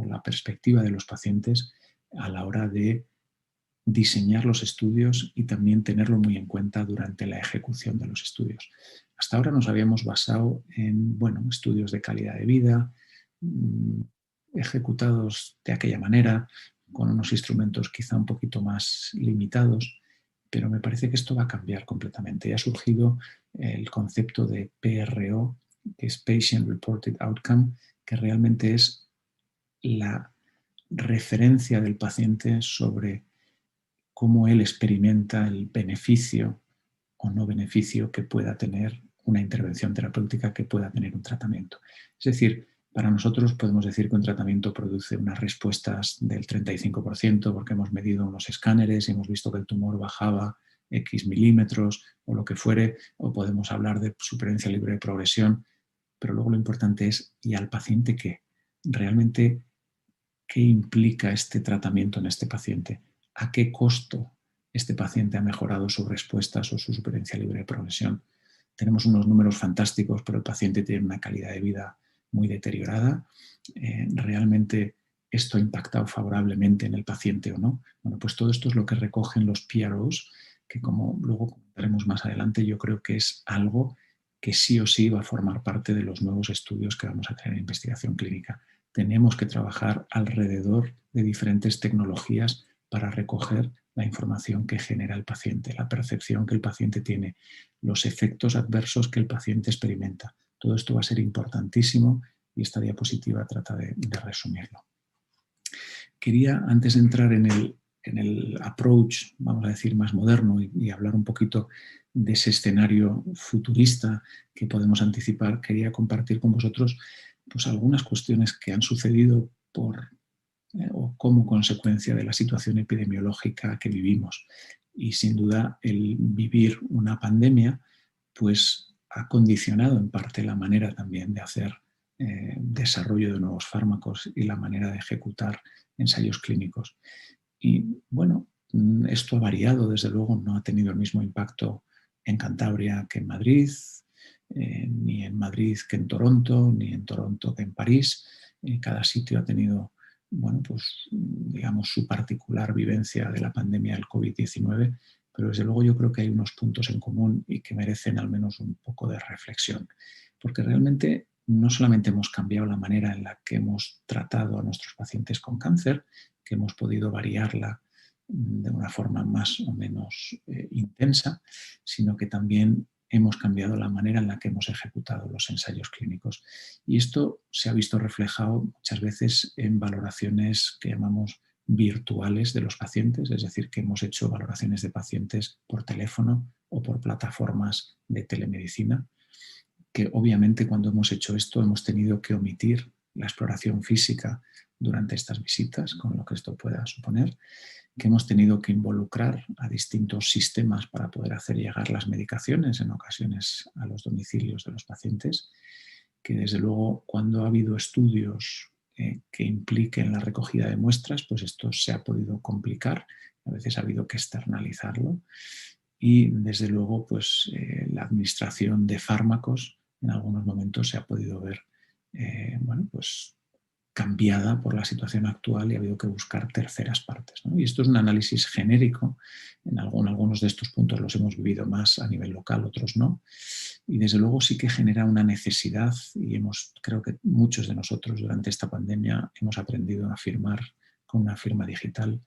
de los pacientes a la hora de diseñar los estudios y también tenerlo muy en cuenta durante la ejecución de los estudios. Hasta ahora nos habíamos basado en estudios de calidad de vida, ejecutados de aquella manera, con unos instrumentos quizá un poquito más limitados, pero me parece que esto va a cambiar completamente. Ya ha surgido el concepto de PRO, que es Patient Reported Outcome, que realmente es la referencia del paciente sobre cómo él experimenta el beneficio o no beneficio que pueda tener una intervención terapéutica, que pueda tener un tratamiento. Es decir, para nosotros podemos decir que un tratamiento produce unas respuestas del 35% porque hemos medido unos escáneres y hemos visto que el tumor bajaba X milímetros o lo que fuere, o podemos hablar de supervivencia libre de progresión, pero luego lo importante es, ¿y al paciente qué? Realmente, ¿qué implica este tratamiento en este paciente? ¿A qué costo este paciente ha mejorado sus respuestas o su supervivencia libre de progresión? Tenemos unos números fantásticos, pero el paciente tiene una calidad de vida muy deteriorada. ¿Realmente esto ha impactado favorablemente en el paciente o no? Bueno, pues todo esto es lo que recogen los PROs, que como luego comentaremos más adelante, yo creo que es algo que sí o sí va a formar parte de los nuevos estudios que vamos a tener en investigación clínica. Tenemos que trabajar alrededor de diferentes tecnologías para recoger la información que genera el paciente, la percepción que el paciente tiene, los efectos adversos que el paciente experimenta. Todo esto va a ser importantísimo y esta diapositiva trata de resumirlo. Quería, antes de entrar en el approach, vamos a decir, más moderno y hablar un poquito de ese escenario futurista que podemos anticipar, quería compartir con vosotros pues, algunas cuestiones que han sucedido o como consecuencia de la situación epidemiológica que vivimos. Y sin duda el vivir una pandemia pues ha condicionado en parte la manera también de hacer desarrollo de nuevos fármacos y la manera de ejecutar ensayos clínicos. Y bueno, esto ha variado, desde luego no ha tenido el mismo impacto en Cantabria que en Madrid, ni en Madrid que en Toronto, ni en Toronto que en París. Cada sitio ha tenido, digamos, su particular vivencia de la pandemia del COVID-19, pero desde luego yo creo que hay unos puntos en común y que merecen al menos un poco de reflexión, porque realmente no solamente hemos cambiado la manera en la que hemos tratado a nuestros pacientes con cáncer, que hemos podido variarla de una forma más o menos intensa, sino que también hemos cambiado la manera en la que hemos ejecutado los ensayos clínicos. Y esto se ha visto reflejado muchas veces en valoraciones que llamamos virtuales de los pacientes, es decir, que hemos hecho valoraciones de pacientes por teléfono o por plataformas de telemedicina, que obviamente cuando hemos hecho esto hemos tenido que omitir la exploración física durante estas visitas, con lo que esto pueda suponer, que hemos tenido que involucrar a distintos sistemas para poder hacer llegar las medicaciones en ocasiones a los domicilios de los pacientes, que desde luego cuando ha habido estudios que impliquen la recogida de muestras, pues esto se ha podido complicar, a veces ha habido que externalizarlo y desde luego pues la administración de fármacos en algunos momentos se ha podido ver cambiada por la situación actual y ha habido que buscar terceras partes, ¿no? Y esto es un análisis genérico. En algunos de estos puntos los hemos vivido más a nivel local, otros no. Y desde luego sí que genera una necesidad y creo que muchos de nosotros durante esta pandemia hemos aprendido a firmar con una firma digital.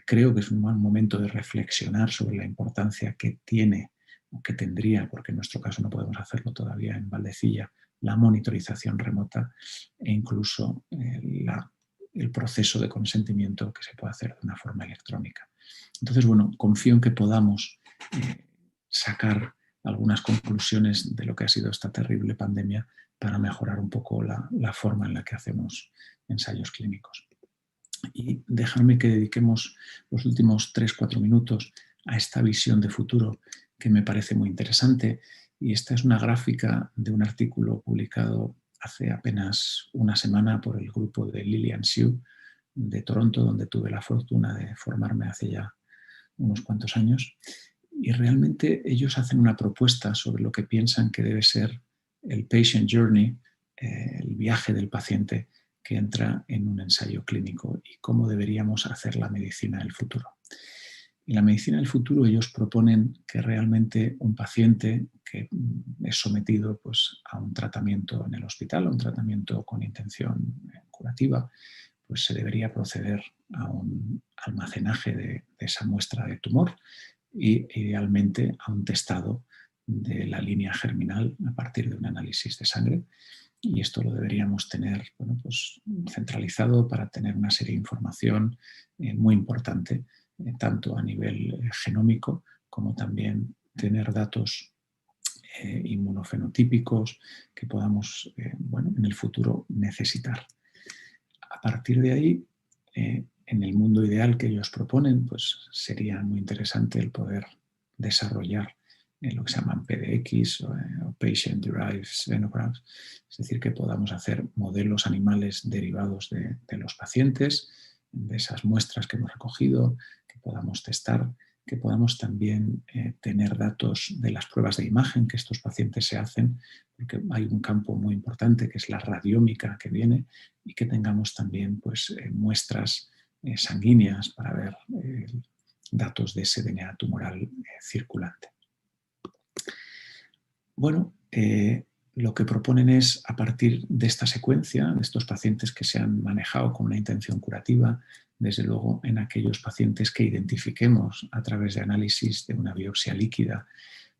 Creo que es un buen momento de reflexionar sobre la importancia que tiene o que tendría, porque en nuestro caso no podemos hacerlo todavía en Valdecilla, la monitorización remota e incluso el proceso de consentimiento que se puede hacer de una forma electrónica. Entonces, bueno, confío en que podamos sacar algunas conclusiones de lo que ha sido esta terrible pandemia para mejorar un poco la forma en la que hacemos ensayos clínicos. Y dejarme que dediquemos los últimos 3-4 minutos a esta visión de futuro que me parece muy interesante. Y esta es una gráfica de un artículo publicado hace apenas una semana por el grupo de Lilian Siu de Toronto, donde tuve la fortuna de formarme hace ya unos cuantos años. Y realmente ellos hacen una propuesta sobre lo que piensan que debe ser el patient journey, el viaje del paciente que entra en un ensayo clínico y cómo deberíamos hacer la medicina del futuro. En la medicina del futuro ellos proponen que realmente un paciente que es sometido pues, a un tratamiento en el hospital, a un tratamiento con intención curativa, pues se debería proceder a un almacenaje de esa muestra de tumor y idealmente a un testado de la línea germinal a partir de un análisis de sangre. Y esto lo deberíamos tener pues, centralizado para tener una serie de información muy importante, tanto a nivel genómico como también tener datos inmunofenotípicos que podamos en el futuro necesitar. A partir de ahí, en el mundo ideal que ellos proponen, pues sería muy interesante el poder desarrollar lo que se llaman PDX o Patient Derived Xenografts, es decir, que podamos hacer modelos animales derivados de los pacientes, de esas muestras que hemos recogido, que podamos testar, que podamos también tener datos de las pruebas de imagen que estos pacientes se hacen, porque hay un campo muy importante que es la radiómica que viene, y que tengamos también pues, muestras sanguíneas para ver datos de ese DNA tumoral circulante. Bueno, lo que proponen es, a partir de esta secuencia, de estos pacientes que se han manejado con una intención curativa, desde luego en aquellos pacientes que identifiquemos a través de análisis de una biopsia líquida,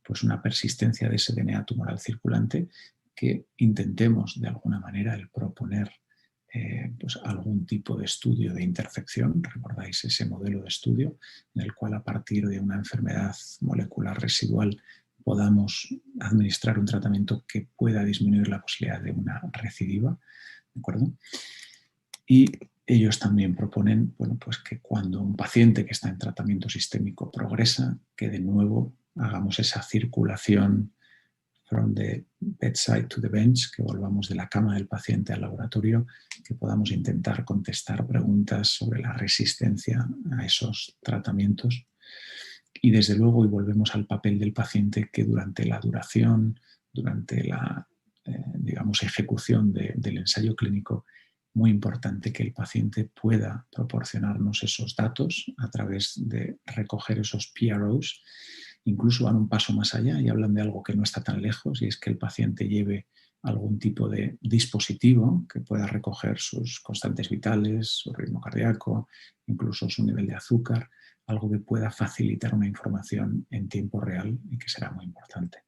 pues una persistencia de ese DNA tumoral circulante, que intentemos de alguna manera el proponer pues algún tipo de estudio de intersección. Recordáis ese modelo de estudio en el cual a partir de una enfermedad molecular residual podamos administrar un tratamiento que pueda disminuir la posibilidad de una recidiva, ¿de acuerdo? Y ellos también proponen pues que cuando un paciente que está en tratamiento sistémico progresa, que de nuevo hagamos esa circulación from the bedside to the bench, que volvamos de la cama del paciente al laboratorio, que podamos intentar contestar preguntas sobre la resistencia a esos tratamientos. Y desde luego, y volvemos al papel del paciente, que durante la duración, durante la ejecución del ensayo clínico, muy importante que el paciente pueda proporcionarnos esos datos a través de recoger esos PROs. Incluso van un paso más allá y hablan de algo que no está tan lejos, y es que el paciente lleve algún tipo de dispositivo que pueda recoger sus constantes vitales, su ritmo cardíaco, incluso su nivel de azúcar, algo que pueda facilitar una información en tiempo real y que será muy importante.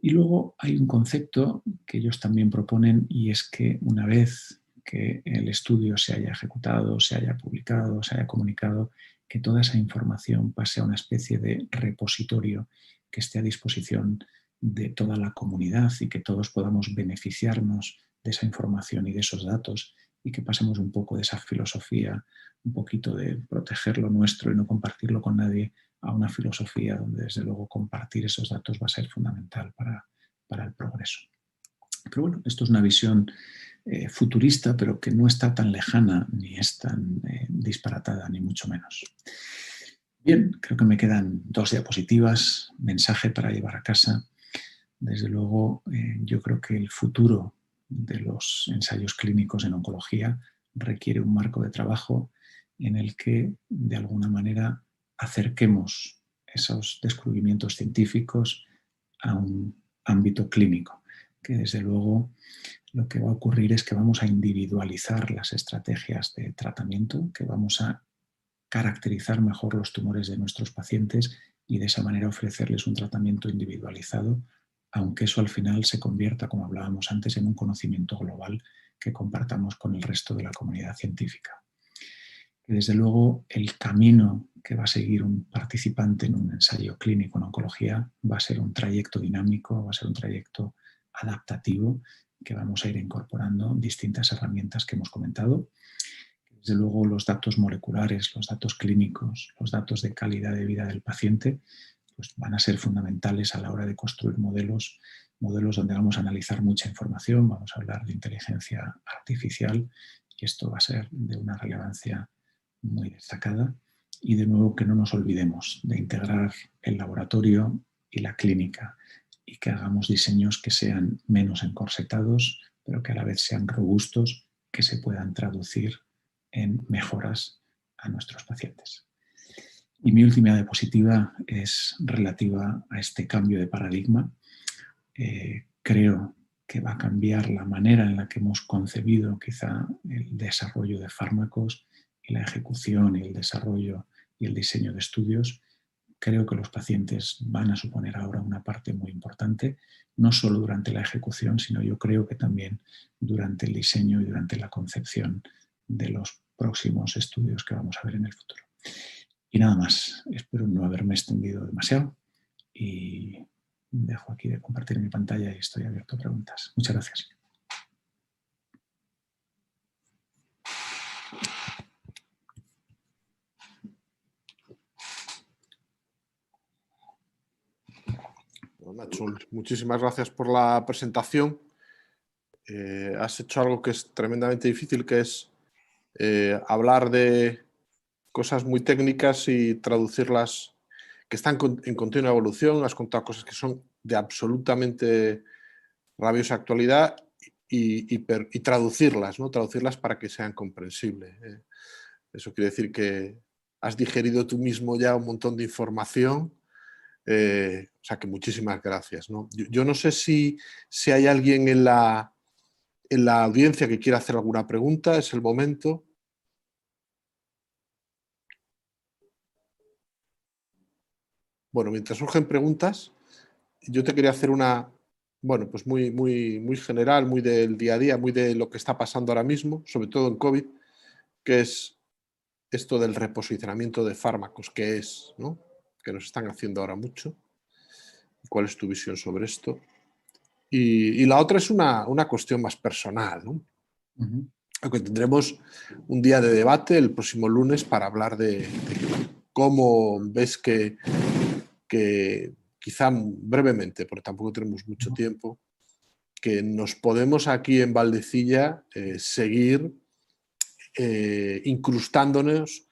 Y luego hay un concepto que ellos también proponen, y es que una vez que el estudio se haya ejecutado, se haya publicado, se haya comunicado, que toda esa información pase a una especie de repositorio que esté a disposición de toda la comunidad y que todos podamos beneficiarnos de esa información y de esos datos, y que pasemos un poco de esa filosofía, un poquito de proteger lo nuestro y no compartirlo con nadie, a una filosofía donde desde luego compartir esos datos va a ser fundamental para el progreso. Pero bueno, esto es una visión futurista, pero que no está tan lejana ni es tan disparatada, ni mucho menos. Bien, creo que me quedan 2 diapositivas, mensaje para llevar a casa. Desde luego, yo creo que el futuro de los ensayos clínicos en oncología requiere un marco de trabajo en el que, de alguna manera, acerquemos esos descubrimientos científicos a un ámbito clínico. que desde luego lo que va a ocurrir es que vamos a individualizar las estrategias de tratamiento, que vamos a caracterizar mejor los tumores de nuestros pacientes y de esa manera ofrecerles un tratamiento individualizado, aunque eso al final se convierta, como hablábamos antes, en un conocimiento global que compartamos con el resto de la comunidad científica. Desde luego, el camino que va a seguir un participante en un ensayo clínico en oncología va a ser un trayecto dinámico, va a ser un trayecto adaptativo, que vamos a ir incorporando distintas herramientas que hemos comentado. Desde luego, los datos moleculares, los datos clínicos, los datos de calidad de vida del paciente, pues van a ser fundamentales a la hora de construir modelos donde vamos a analizar mucha información, vamos a hablar de inteligencia artificial y esto va a ser de una relevancia muy destacada. Y de nuevo que no nos olvidemos de integrar el laboratorio y la clínica y que hagamos diseños que sean menos encorsetados, pero que a la vez sean robustos, que se puedan traducir en mejoras a nuestros pacientes. Y mi última diapositiva es relativa a este cambio de paradigma. Creo que va a cambiar la manera en la que hemos concebido quizá el desarrollo de fármacos y la ejecución y el desarrollo y el diseño de estudios. Creo que los pacientes van a suponer ahora una parte muy importante, no solo durante la ejecución, sino yo creo que también durante el diseño y durante la concepción de los próximos estudios que vamos a ver en el futuro. Y nada más, espero no haberme extendido demasiado y dejo aquí de compartir mi pantalla y estoy abierto a preguntas. Muchas gracias. Bueno, Nacho, muchísimas gracias por la presentación. Has hecho algo que es tremendamente difícil, que es hablar de cosas muy técnicas y traducirlas, que están en continua evolución. Has contado cosas que son de absolutamente rabiosa actualidad y traducirlas, ¿no? Traducirlas para que sean comprensibles. Eso quiere decir que has digerido tú mismo ya un montón de información. O sea que muchísimas gracias, ¿no? Yo no sé si hay alguien en la audiencia que quiera hacer alguna pregunta, es el momento. Bueno, mientras surgen preguntas, yo te quería hacer una, bueno, pues muy general, muy del día a día, muy de lo que está pasando ahora mismo, sobre todo en COVID, que es esto del reposicionamiento de fármacos, que es, ¿no? Que nos están haciendo ahora mucho. ¿Cuál es tu visión sobre esto? Y la otra es una cuestión más personal, ¿no? Aunque tendremos un día de debate el próximo lunes para hablar de cómo ves que quizá brevemente, porque tampoco tenemos mucho tiempo, que nos podemos aquí en Valdecilla seguir incrustándonos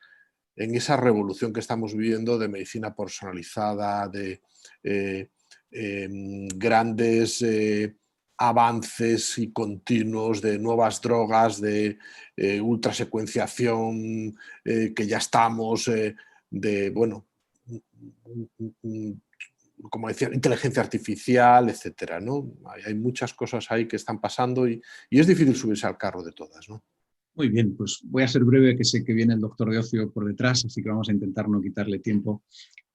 en esa revolución que estamos viviendo de medicina personalizada, de grandes avances y continuos de nuevas drogas, de ultrasecuenciación, que ya estamos, de, bueno, como decía, inteligencia artificial, etcétera, ¿no? Hay muchas cosas ahí que están pasando y es difícil subirse al carro de todas, ¿no? Muy bien, pues voy a ser breve, que sé que viene el doctor de Ocio por detrás, así que vamos a intentar no quitarle tiempo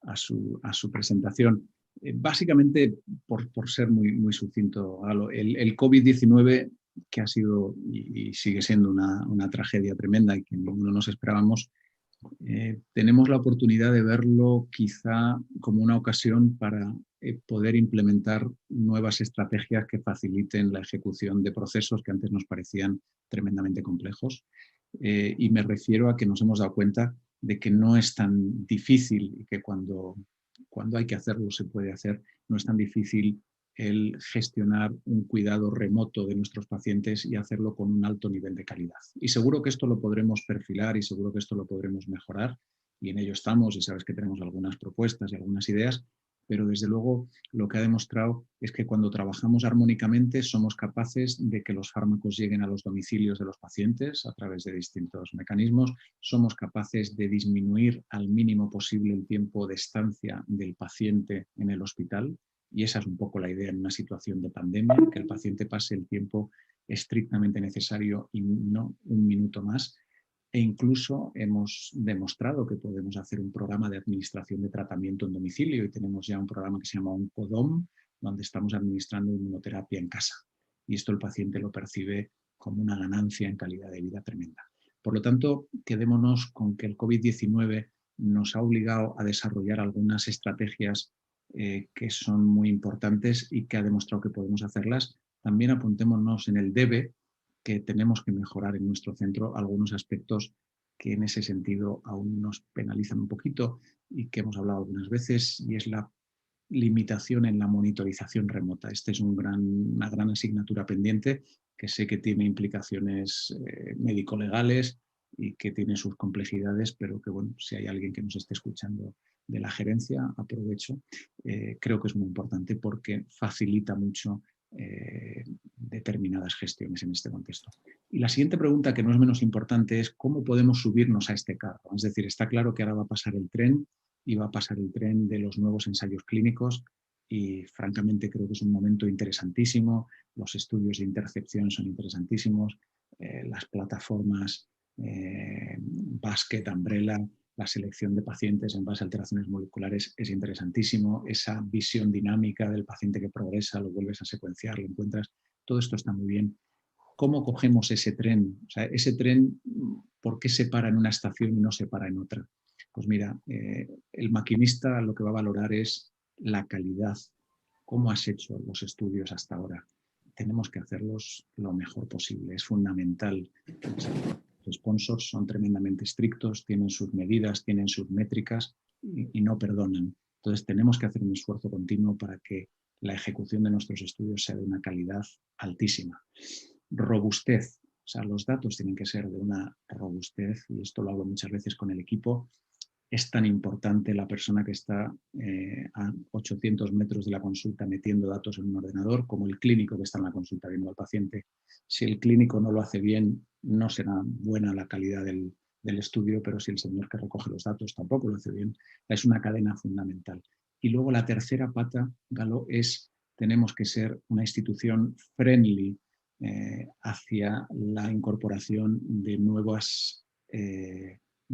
a su presentación. Básicamente, por ser muy sucinto, el COVID-19, que ha sido y sigue siendo una tragedia tremenda y que ninguno nos esperábamos, tenemos la oportunidad de verlo quizá como una ocasión para poder implementar nuevas estrategias que faciliten la ejecución de procesos que antes nos parecían tremendamente complejos. Y me refiero a que nos hemos dado cuenta de que no es tan difícil y que cuando hay que hacerlo se puede hacer, no es tan difícil el gestionar un cuidado remoto de nuestros pacientes y hacerlo con un alto nivel de calidad. Y seguro que esto lo podremos perfilar y seguro que esto lo podremos mejorar y en ello estamos y sabes que tenemos algunas propuestas y algunas ideas, pero desde luego lo que ha demostrado es que cuando trabajamos armónicamente somos capaces de que los fármacos lleguen a los domicilios de los pacientes a través de distintos mecanismos, somos capaces de disminuir al mínimo posible el tiempo de estancia del paciente en el hospital. y esa es un poco la idea en una situación de pandemia, que el paciente pase el tiempo estrictamente necesario y no un minuto más. E incluso hemos demostrado que podemos hacer un programa de administración de tratamiento en domicilio y tenemos ya un programa que se llama OncoDom, donde estamos administrando inmunoterapia en casa. Y esto el paciente lo percibe como una ganancia en calidad de vida tremenda. Por lo tanto, quedémonos con que el COVID-19 nos ha obligado a desarrollar algunas estrategias que son muy importantes y que ha demostrado que podemos hacerlas. También apuntémonos en el debe que tenemos que mejorar en nuestro centro algunos aspectos que en ese sentido aún nos penalizan un poquito y que hemos hablado algunas veces, y es la limitación en la monitorización remota. Esta es una gran asignatura pendiente que sé que tiene implicaciones médico-legales y que tiene sus complejidades, pero que, bueno, si hay alguien que nos esté escuchando de la gerencia, aprovecho. Creo que es muy importante porque facilita mucho determinadas gestiones en este contexto. Y la siguiente pregunta, que no es menos importante, es cómo podemos subirnos a este carro. Es decir, está claro que ahora va a pasar el tren y va a pasar el tren de los nuevos ensayos clínicos y francamente creo que es un momento interesantísimo. Los estudios de intercepción son interesantísimos, las plataformas Basket, Umbrella, la selección de pacientes en base a alteraciones moleculares es interesantísimo. Esa visión dinámica del paciente que progresa, lo vuelves a secuenciar, lo encuentras, todo esto está muy bien. ¿Cómo cogemos ese tren? O sea, ese tren, ¿por qué se para en una estación y no se para en otra? Pues mira, el maquinista lo que va a valorar es la calidad. ¿Cómo has hecho los estudios hasta ahora? Tenemos que hacerlos lo mejor posible. Es fundamental. Los sponsors son tremendamente estrictos, tienen sus medidas, tienen sus métricas y no perdonan. Entonces tenemos que hacer un esfuerzo continuo para que la ejecución de nuestros estudios sea de una calidad altísima. Robustez. O sea, los datos tienen que ser de una robustez, y esto lo hablo muchas veces con el equipo. Es tan importante la persona que está a 800 metros de la consulta metiendo datos en un ordenador como el clínico que está en la consulta viendo al paciente. Si el clínico no lo hace bien, no será buena la calidad del estudio, pero si el señor que recoge los datos tampoco lo hace bien, es una cadena fundamental. Y luego la tercera pata, Galo, es tenemos que ser una institución friendly hacia la incorporación de nuevas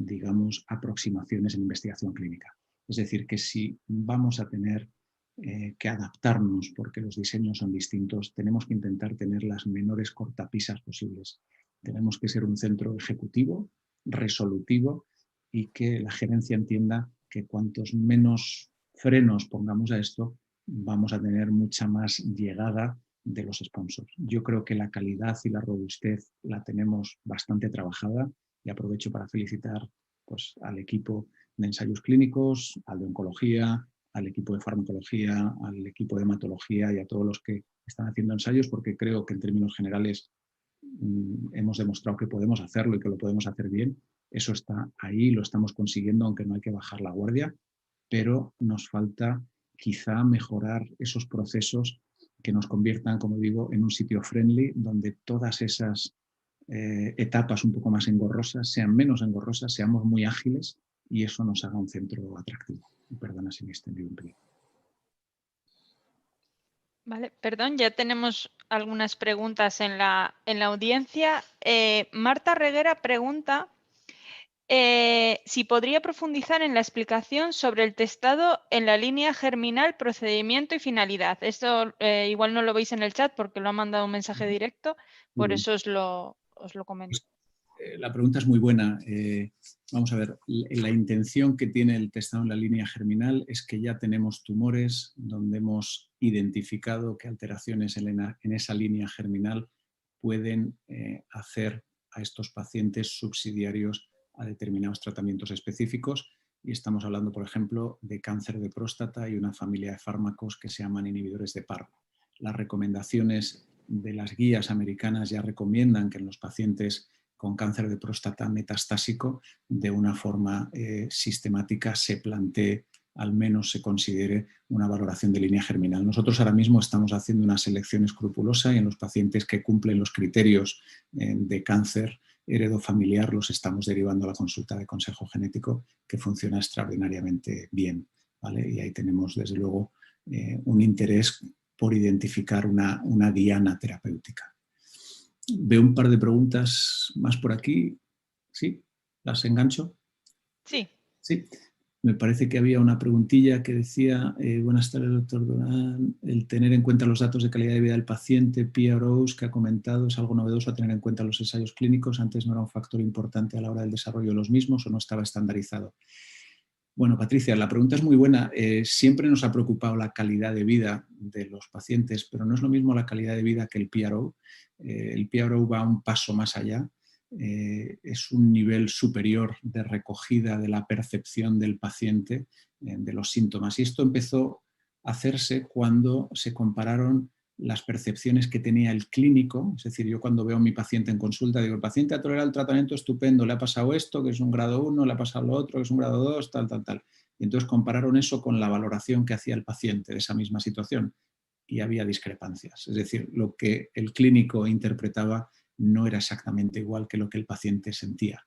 digamos, aproximaciones en investigación clínica. Es decir, que si vamos a tener que adaptarnos porque los diseños son distintos, tenemos que intentar tener las menores cortapisas posibles. Tenemos que ser un centro ejecutivo, resolutivo, y que la gerencia entienda que cuantos menos frenos pongamos a esto, vamos a tener mucha más llegada de los sponsors. Yo creo que la calidad y la robustez la tenemos bastante trabajada. Y aprovecho para felicitar pues, al equipo de ensayos clínicos, al de oncología, al equipo de farmacología, al equipo de hematología y a todos los que están haciendo ensayos, porque creo que en términos generales hemos demostrado que podemos hacerlo y que lo podemos hacer bien. Eso está ahí, lo estamos consiguiendo, aunque no hay que bajar la guardia, pero nos falta quizá mejorar esos procesos que nos conviertan, como digo, en un sitio friendly donde todas esas etapas un poco más engorrosas sean menos engorrosas, seamos muy ágiles y eso nos haga un centro atractivo. Perdona si me he extendido un poquito. Vale, perdón, ya tenemos algunas preguntas en la audiencia. Marta Reguera pregunta si podría profundizar en la explicación sobre el testado en la línea germinal, procedimiento y finalidad. Esto igual no lo veis en el chat porque lo ha mandado un mensaje directo, por eso os lo comento. La pregunta es muy buena. Vamos a ver, la intención que tiene el testado en la línea germinal es que ya tenemos tumores donde hemos identificado que alteraciones en esa línea germinal pueden hacer a estos pacientes subsidiarios a determinados tratamientos específicos, y estamos hablando, por ejemplo, de cáncer de próstata y una familia de fármacos que se llaman inhibidores de PARP. Las recomendaciones de las guías americanas ya recomiendan que en los pacientes con cáncer de próstata metastásico, de una forma sistemática se plantee, al menos se considere una valoración de línea germinal. Nosotros ahora mismo estamos haciendo una selección escrupulosa y en los pacientes que cumplen los criterios de cáncer heredofamiliar los estamos derivando a la consulta de consejo genético, que funciona extraordinariamente bien, ¿vale? Y ahí tenemos, desde luego, un interés por identificar una diana terapéutica. Veo un par de preguntas más por aquí. ¿Sí? ¿Las engancho? Sí. Sí. Me parece que había una preguntilla que decía, buenas tardes, doctor Durán, el tener en cuenta los datos de calidad de vida del paciente, PROs que ha comentado, ¿es algo novedoso a tener en cuenta los ensayos clínicos? ¿Antes no era un factor importante a la hora del desarrollo de los mismos o no estaba estandarizado? Bueno, Patricia, la pregunta es muy buena. Siempre nos ha preocupado la calidad de vida de los pacientes, pero no es lo mismo la calidad de vida que el PRO. El PRO va un paso más allá. Es un nivel superior de recogida de la percepción del paciente de los síntomas. Y esto empezó a hacerse cuando se compararon las percepciones que tenía el clínico. Es decir, yo cuando veo a mi paciente en consulta digo, el paciente ha tolerado el tratamiento estupendo, le ha pasado esto, que es un grado 1, le ha pasado lo otro, que es un grado 2, tal, tal, tal. Y entonces compararon eso con la valoración que hacía el paciente de esa misma situación y había discrepancias. Es decir, lo que el clínico interpretaba no era exactamente igual que lo que el paciente sentía.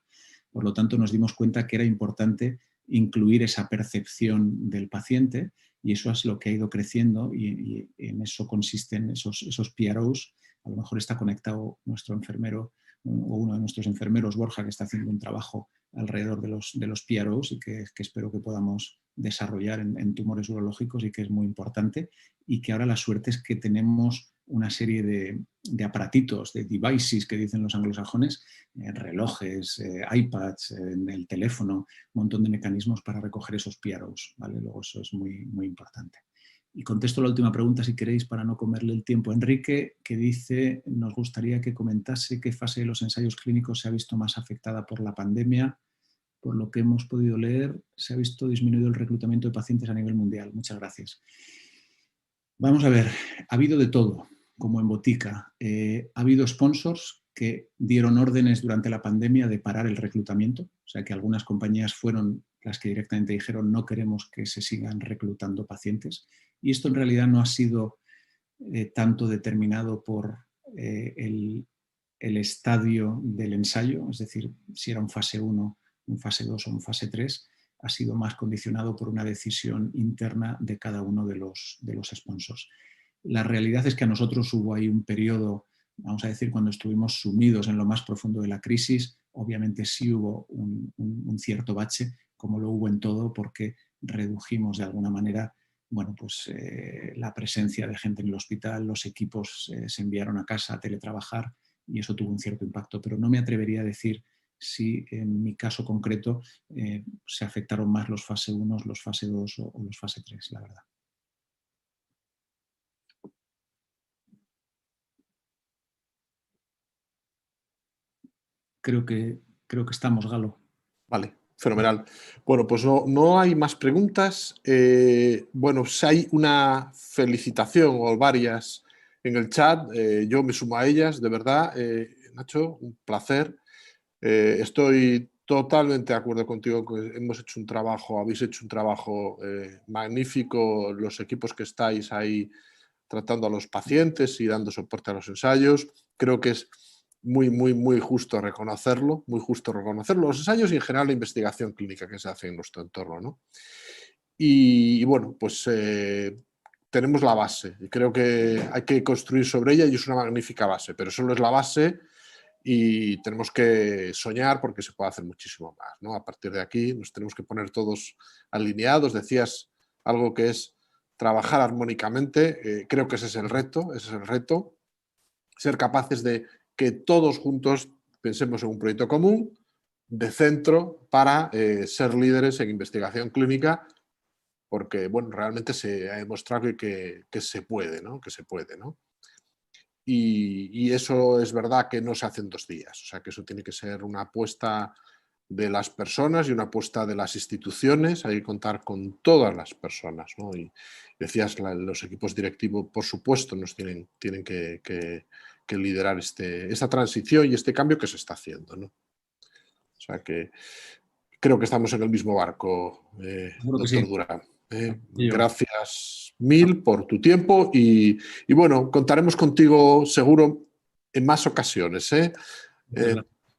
Por lo tanto, nos dimos cuenta que era importante incluir esa percepción del paciente y eso es lo que ha ido creciendo y en eso consisten esos PROs. A lo mejor está conectado nuestro enfermero o uno de nuestros enfermeros, Borja, que está haciendo un trabajo alrededor de los PROs y que espero que podamos desarrollar en tumores urológicos y que es muy importante y que ahora la suerte es que tenemos una serie de aparatitos, de devices que dicen los anglosajones, relojes, iPads, en el teléfono, un montón de mecanismos para recoger esos PROs, ¿vale? Luego eso es muy, muy importante. Y contesto la última pregunta, si queréis, para no comerle el tiempo. Enrique, que dice, nos gustaría que comentase qué fase de los ensayos clínicos se ha visto más afectada por la pandemia. Por lo que hemos podido leer, se ha visto disminuido el reclutamiento de pacientes a nivel mundial. Muchas gracias. Vamos a ver, ha habido de todo, como en botica. Ha habido sponsors que dieron órdenes durante la pandemia de parar el reclutamiento, o sea que algunas compañías fueron las que directamente dijeron no queremos que se sigan reclutando pacientes. Y esto en realidad no ha sido tanto determinado por el estadio del ensayo, es decir, si era un fase 1, un fase 2 o un fase 3, ha sido más condicionado por una decisión interna de cada uno de los sponsors. La realidad es que a nosotros hubo ahí un periodo, vamos a decir, cuando estuvimos sumidos en lo más profundo de la crisis, obviamente sí hubo un cierto bache, como lo hubo en todo, porque redujimos de alguna manera bueno, pues, la presencia de gente en el hospital, los equipos se enviaron a casa a teletrabajar y eso tuvo un cierto impacto, pero no me atrevería a decir si en mi caso concreto se afectaron más los fase 1, los fase 2 o los fase 3, la verdad. Creo que estamos, Galo. Vale, fenomenal. Bueno, pues no hay más preguntas. Bueno, si hay una felicitación o varias en el chat, yo me sumo a ellas, de verdad. Nacho, un placer. Estoy totalmente de acuerdo contigo que hemos hecho un trabajo, habéis hecho un trabajo magnífico, los equipos que estáis ahí tratando a los pacientes y dando soporte a los ensayos. Creo que es muy justo reconocerlo, los ensayos y en general la investigación clínica que se hace en nuestro entorno, ¿no? Y bueno, pues tenemos la base y creo que hay que construir sobre ella y es una magnífica base, pero solo es la base y tenemos que soñar porque se puede hacer muchísimo más, ¿no? A partir de aquí nos tenemos que poner todos alineados. Decías algo que es trabajar armónicamente, creo que ese es el reto, ser capaces de que todos juntos pensemos en un proyecto común de centro para ser líderes en investigación clínica, porque bueno, realmente se ha demostrado que se puede, ¿no? Que se puede, ¿no? Y eso es verdad que no se hace en 2 días, o sea que eso tiene que ser una apuesta de las personas y una apuesta de las instituciones. Hay que contar con todas las personas, ¿no? Y decías, los equipos directivos, por supuesto, nos tienen que liderar esta transición y este cambio que se está haciendo, ¿no? O sea que creo que estamos en el mismo barco, doctor sí. Durán. Gracias mil por tu tiempo y bueno, contaremos contigo seguro en más ocasiones.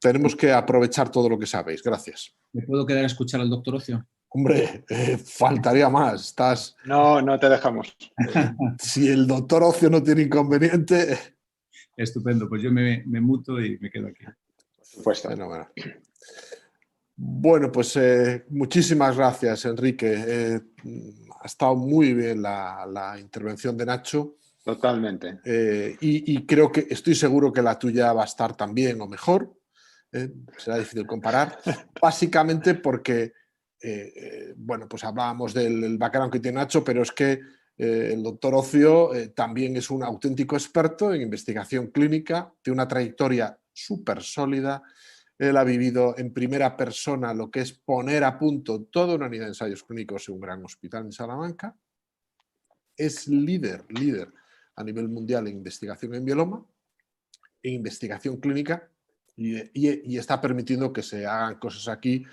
Tenemos que aprovechar todo lo que sabéis. Gracias. ¿Me puedo quedar a escuchar al doctor Ocio? Hombre, faltaría más. Estás, No, no te dejamos. si el doctor Ocio no tiene inconveniente... Estupendo, pues yo me muto y me quedo aquí. Por supuesto. Bueno. Bueno, pues muchísimas gracias, Enrique. Ha estado muy bien la intervención de Nacho. Totalmente. Y creo que estoy seguro que la tuya va a estar también o mejor. Será difícil comparar. Básicamente porque, bueno, pues hablábamos del background que tiene Nacho, pero es que el doctor Ocio también es un auténtico experto en investigación clínica, tiene una trayectoria súper sólida. Él ha vivido en primera persona lo que es poner a punto toda una unidad de ensayos clínicos en un gran hospital en Salamanca. Es líder a nivel mundial en investigación en mieloma, en investigación clínica, y está permitiendo que se hagan cosas aquí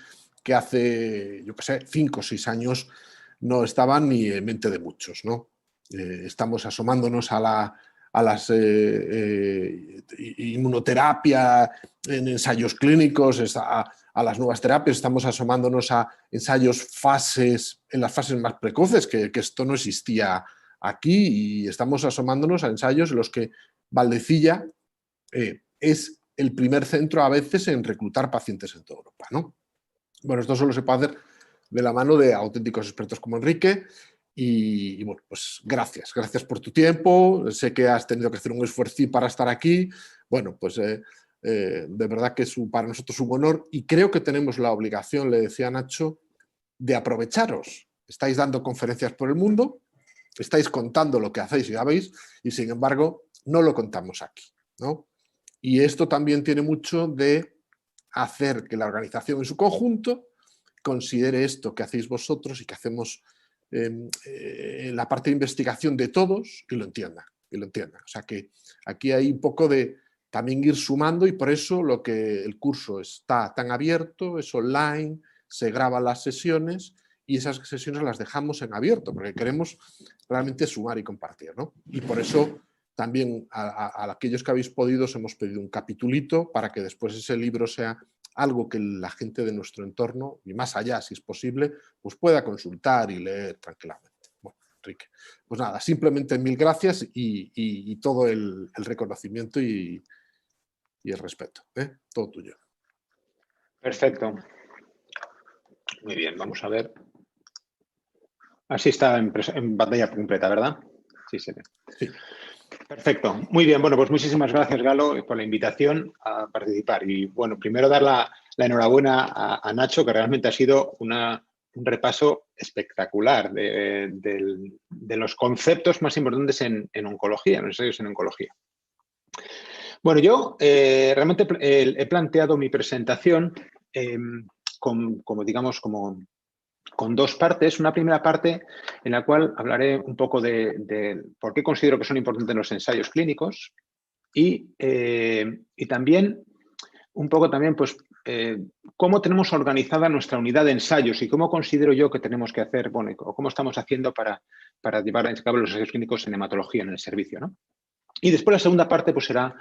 que hace, yo qué sé, 5 o 6 años no estaban ni en mente de muchos, ¿no? Estamos asomándonos a las inmunoterapia en ensayos clínicos, a las nuevas terapias, estamos asomándonos a ensayos en las fases más precoces, que esto no existía aquí, y estamos asomándonos a ensayos en los que Valdecilla es el primer centro a veces en reclutar pacientes en toda Europa, ¿no? Bueno, esto solo se puede hacer de la mano de auténticos expertos como Enrique. Y bueno, pues gracias por tu tiempo. Sé que has tenido que hacer un esfuerzo para estar aquí. Bueno, pues de verdad que para nosotros es un honor, y creo que tenemos la obligación, le decía Nacho, de aprovecharos. Estáis dando conferencias por el mundo, estáis contando lo que hacéis, ya veis, y sin embargo no lo contamos aquí, ¿no? Y esto también tiene mucho de hacer que la organización en su conjunto considere esto que hacéis vosotros y que hacemos en la parte de investigación de todos, y lo entienda. O sea que aquí hay un poco de también ir sumando, y por eso el curso está tan abierto, es online, se graban las sesiones y esas sesiones las dejamos en abierto porque queremos realmente sumar y compartir, ¿no? Y por eso también a aquellos que habéis podido os hemos pedido un capitulito para que después ese libro sea algo que la gente de nuestro entorno, y más allá si es posible, pues pueda consultar y leer tranquilamente. Bueno, Enrique, pues nada, simplemente 1000 gracias y todo el reconocimiento y el respeto, todo tuyo. Perfecto. Muy bien, vamos a ver. Así está en pantalla completa, ¿verdad? Sí, se ve. Sí. Perfecto. Muy bien, bueno, pues muchísimas gracias, Galo, por la invitación a participar. Y bueno, primero dar la enhorabuena a Nacho, que realmente ha sido un repaso espectacular de los conceptos más importantes en oncología, en los ensayos en oncología. Bueno, yo realmente he planteado mi presentación con dos partes. Una primera parte en la cual hablaré un poco de por qué considero que son importantes los ensayos clínicos y también un poco pues, cómo tenemos organizada nuestra unidad de ensayos y cómo considero yo que tenemos que hacer, bueno, o cómo estamos haciendo para llevar a cabo los ensayos clínicos en hematología en el servicio, ¿no? Y después la segunda parte pues será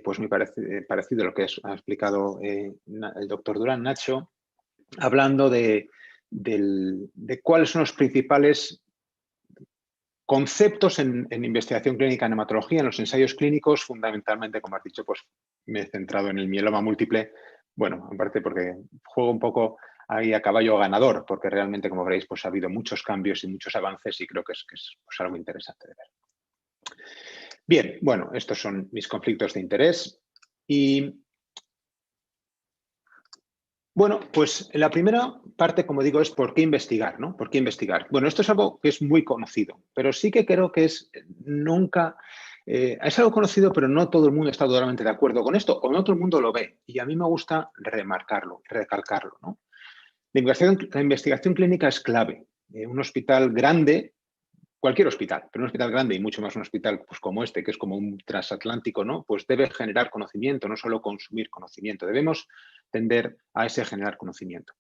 pues muy parecido a lo que ha explicado el doctor Durán, Nacho, hablando de cuáles son los principales conceptos en investigación clínica en hematología, en los ensayos clínicos, fundamentalmente, como has dicho, pues me he centrado en el mieloma múltiple, bueno, en parte porque juego un poco ahí a caballo ganador, porque realmente, como veréis, pues ha habido muchos cambios y muchos avances y creo que es pues, algo interesante de ver. Bien, bueno, estos son mis conflictos de interés y bueno, pues la primera parte, como digo, es por qué investigar, ¿no? ¿Por qué investigar? Bueno, esto es algo que es muy conocido, pero sí que creo que es algo conocido, pero no todo el mundo está totalmente de acuerdo con esto, o no todo el mundo lo ve. Y a mí me gusta remarcarlo, recalcarlo, ¿no? La investigación clínica es clave. Un hospital grande, cualquier hospital, pero un hospital grande y mucho más un hospital pues, como este, que es como un transatlántico, ¿no? Pues debe generar conocimiento, no solo consumir conocimiento. Debemos tender a ese generar conocimiento.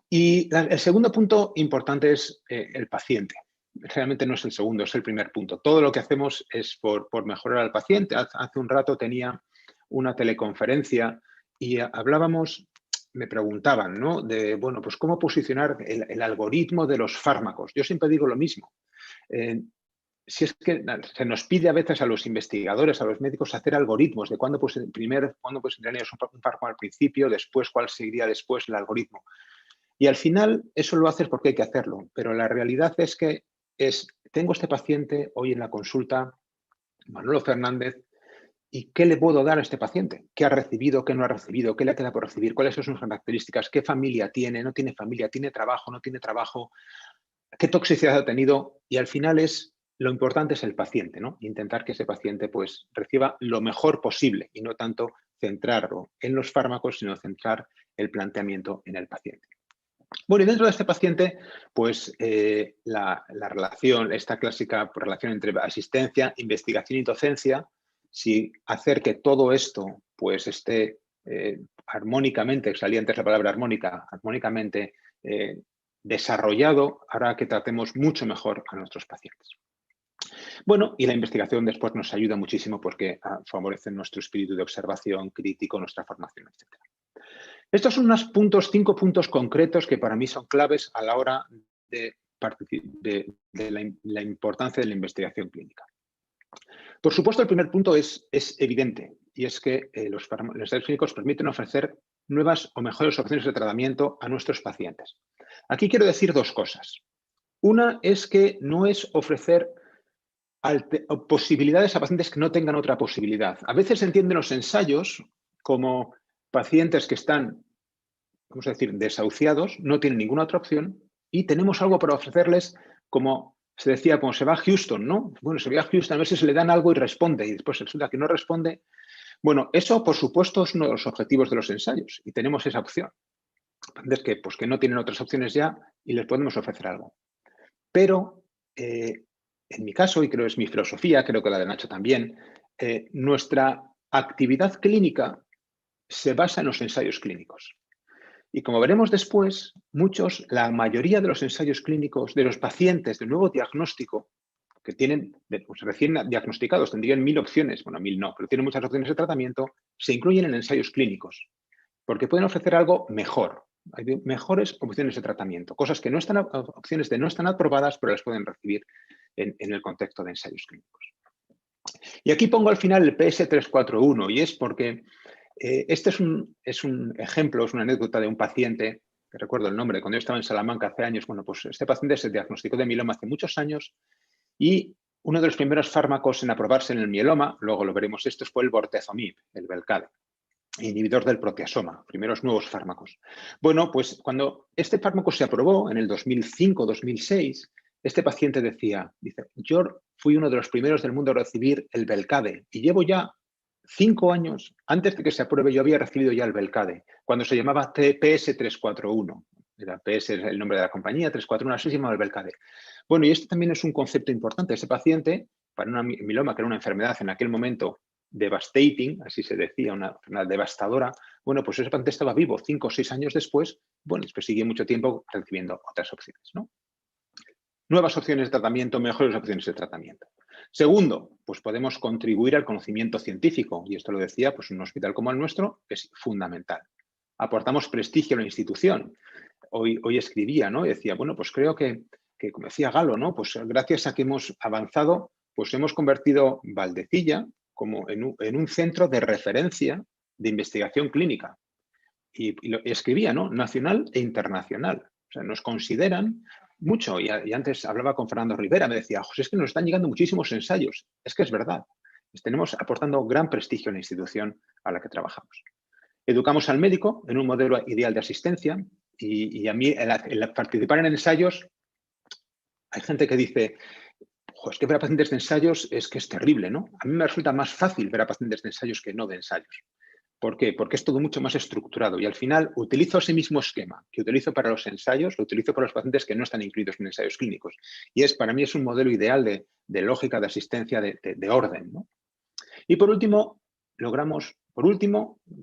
Y el segundo punto importante es el paciente. Realmente no es el segundo, es el primer punto. Todo lo que hacemos es por mejorar al paciente. Hace un rato tenía una teleconferencia y hablábamos me preguntaban, ¿no? De, bueno, pues cómo posicionar el algoritmo de los fármacos. Yo siempre digo lo mismo. Si es que se nos pide a veces a los investigadores, a los médicos, hacer algoritmos de cuándo pues entraríamos un fármaco al principio, después cuál seguiría después el algoritmo. Y al final eso lo haces porque hay que hacerlo, pero la realidad es que tengo este paciente hoy en la consulta, Manolo Fernández, ¿y qué le puedo dar a este paciente? ¿Qué ha recibido, qué no ha recibido, qué le queda por recibir, cuáles son sus características, qué familia tiene, no tiene familia, tiene trabajo, no tiene trabajo, qué toxicidad ha tenido? Y al final lo importante es el paciente, ¿no? Intentar que ese paciente pues reciba lo mejor posible y no tanto centrarlo en los fármacos, sino centrar el planteamiento en el paciente. Bueno, y dentro de este paciente, pues la relación, esta clásica relación entre asistencia, investigación y docencia, si hacer que todo esto pues esté armónicamente, salía antes la palabra armónica, armónicamente desarrollado, hará que tratemos mucho mejor a nuestros pacientes. Bueno, y la investigación después nos ayuda muchísimo porque favorece nuestro espíritu de observación crítico, nuestra formación, etc. Estos son 5 puntos concretos que para mí son claves a la hora de la importancia de la investigación clínica. Por supuesto, el primer punto es evidente, y es que los ensayos clínicos permiten ofrecer nuevas o mejores opciones de tratamiento a nuestros pacientes. Aquí quiero decir 2 cosas. Una es que no es ofrecer posibilidades a pacientes que no tengan otra posibilidad. A veces se entienden los ensayos como pacientes que están, vamos a decir, desahuciados, no tienen ninguna otra opción y tenemos algo para ofrecerles, como se decía, como se va a Houston, ¿no? Bueno, se va a Houston, a veces le dan algo y responde y después resulta que no responde. Bueno, eso por supuesto es uno de los objetivos de los ensayos y tenemos esa opción. Pacientes que no tienen otras opciones ya y les podemos ofrecer algo. Pero en mi caso, y creo que es mi filosofía, creo que la de Nacho también, nuestra actividad clínica se basa en los ensayos clínicos. Y como veremos después, la mayoría de los ensayos clínicos de los pacientes de nuevo diagnóstico, que tienen recién diagnosticados, tendrían 1000 opciones, bueno, 1000 no, pero tienen muchas opciones de tratamiento, se incluyen en ensayos clínicos, porque pueden ofrecer algo mejor. Hay mejores opciones de tratamiento, cosas que no están aprobadas, pero las pueden recibir en el contexto de ensayos clínicos. Y aquí pongo al final el PS341, y es porque este es un ejemplo, es una anécdota de un paciente, que recuerdo el nombre, cuando yo estaba en Salamanca hace años. Bueno, pues este paciente se diagnosticó de mieloma hace muchos años y uno de los primeros fármacos en aprobarse en el mieloma, luego lo veremos, fue el bortezomib, el Velcade, inhibidor del proteasoma, primeros nuevos fármacos. Bueno, pues cuando este fármaco se aprobó en el 2005-2006, este paciente dice, yo fui uno de los primeros del mundo a recibir el Velcade y llevo ya 5 años, antes de que se apruebe, yo había recibido ya el Velcade, cuando se llamaba PS341. PS es el nombre de la compañía, 341, así se llamaba el Velcade. Bueno, y este también es un concepto importante. Ese paciente, para una mieloma, que era una enfermedad en aquel momento devastating, así se decía, una enfermedad devastadora, bueno, pues ese paciente estaba vivo 5 o 6 años después, bueno, después siguió mucho tiempo recibiendo otras opciones, ¿no? Nuevas opciones de tratamiento, mejores opciones de tratamiento. Segundo, pues podemos contribuir al conocimiento científico, y esto lo decía, pues un hospital como el nuestro es fundamental. Aportamos prestigio a la institución. Hoy escribía, ¿no? Y decía, bueno, pues creo que como decía Galo, ¿no? Pues gracias a que hemos avanzado, pues hemos convertido Valdecilla como en un centro de referencia de investigación clínica. Y escribía, ¿no? Nacional e internacional. O sea, nos consideran mucho. Y antes hablaba con Fernando Rivera, me decía, José, es que nos están llegando muchísimos ensayos. Es que es verdad. Tenemos aportando gran prestigio a la institución a la que trabajamos. Educamos al médico en un modelo ideal de asistencia y a mí el participar en ensayos, hay gente que dice, es que ver a pacientes de ensayos es que es terrible, ¿no? A mí me resulta más fácil ver a pacientes de ensayos que no de ensayos. ¿Por qué? Porque es todo mucho más estructurado y al final utilizo ese mismo esquema que utilizo para los ensayos, lo utilizo para los pacientes que no están incluidos en ensayos clínicos. Y para mí es un modelo ideal de lógica de asistencia de orden, ¿no? Y por último,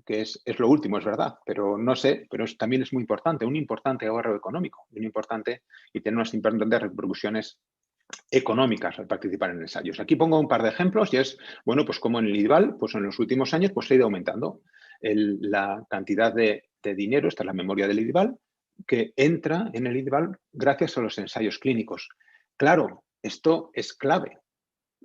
que es lo último, es verdad, pero no sé, pero también es muy importante, un importante ahorro económico, y tener unas importantes repercusiones económicas al participar en ensayos. Aquí pongo un par de ejemplos y es, bueno, pues como en el IDVAL, pues en los últimos años pues se ha ido aumentando la cantidad de de dinero, esta es la memoria del IDIVAL, que entra en el IDIVAL gracias a los ensayos clínicos. Claro, esto es clave.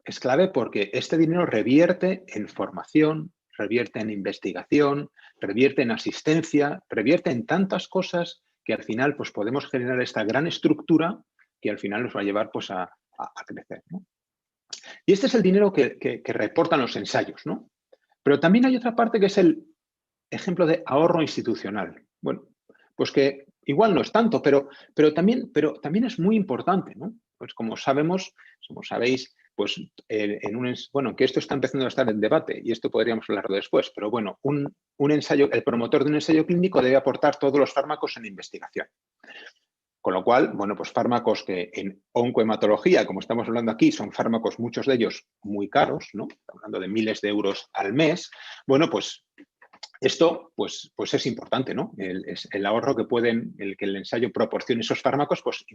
Es clave porque este dinero revierte en formación, revierte en investigación, revierte en asistencia, revierte en tantas cosas que al final pues, podemos generar esta gran estructura que al final nos va a llevar pues, a crecer, ¿no? Y este es el dinero que reportan los ensayos, ¿no? Pero también hay otra parte que es el ejemplo de ahorro institucional. Bueno, pues que igual no es tanto, pero también es muy importante, ¿no? Pues como sabemos, como sabéis, pues bueno, que esto está empezando a estar en debate y esto podríamos hablarlo después, pero bueno, un ensayo, el promotor de un ensayo clínico debe aportar todos los fármacos en investigación. Con lo cual, bueno, pues fármacos que en oncohematología, como estamos hablando aquí, son fármacos, muchos de ellos muy caros, ¿no? Estamos hablando de miles de euros al mes. Bueno, pues esto pues es importante, ¿no? El ahorro que que el ensayo proporcione esos fármacos, pues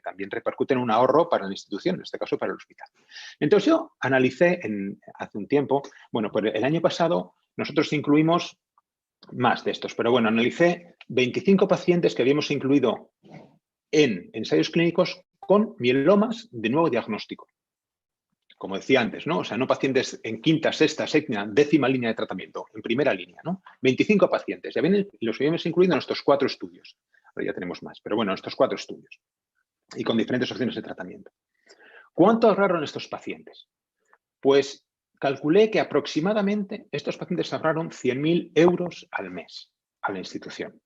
también repercute en un ahorro para la institución, en este caso para el hospital. Entonces yo analicé hace un tiempo, bueno, pues el año pasado nosotros incluimos más de estos, pero bueno, analicé 25 pacientes que habíamos incluido en ensayos clínicos con mielomas de nuevo diagnóstico. Como decía antes, ¿no? O sea, no pacientes en quinta, sexta, séptima, décima línea de tratamiento, en primera línea, ¿no? 25 pacientes. Ya ven, los habíamos incluido en estos 4 estudios. Ahora ya tenemos más, pero bueno, estos 4 estudios. Y con diferentes opciones de tratamiento. ¿Cuánto ahorraron estos pacientes? Pues calculé que aproximadamente estos pacientes ahorraron 100.000 euros al mes a la institución.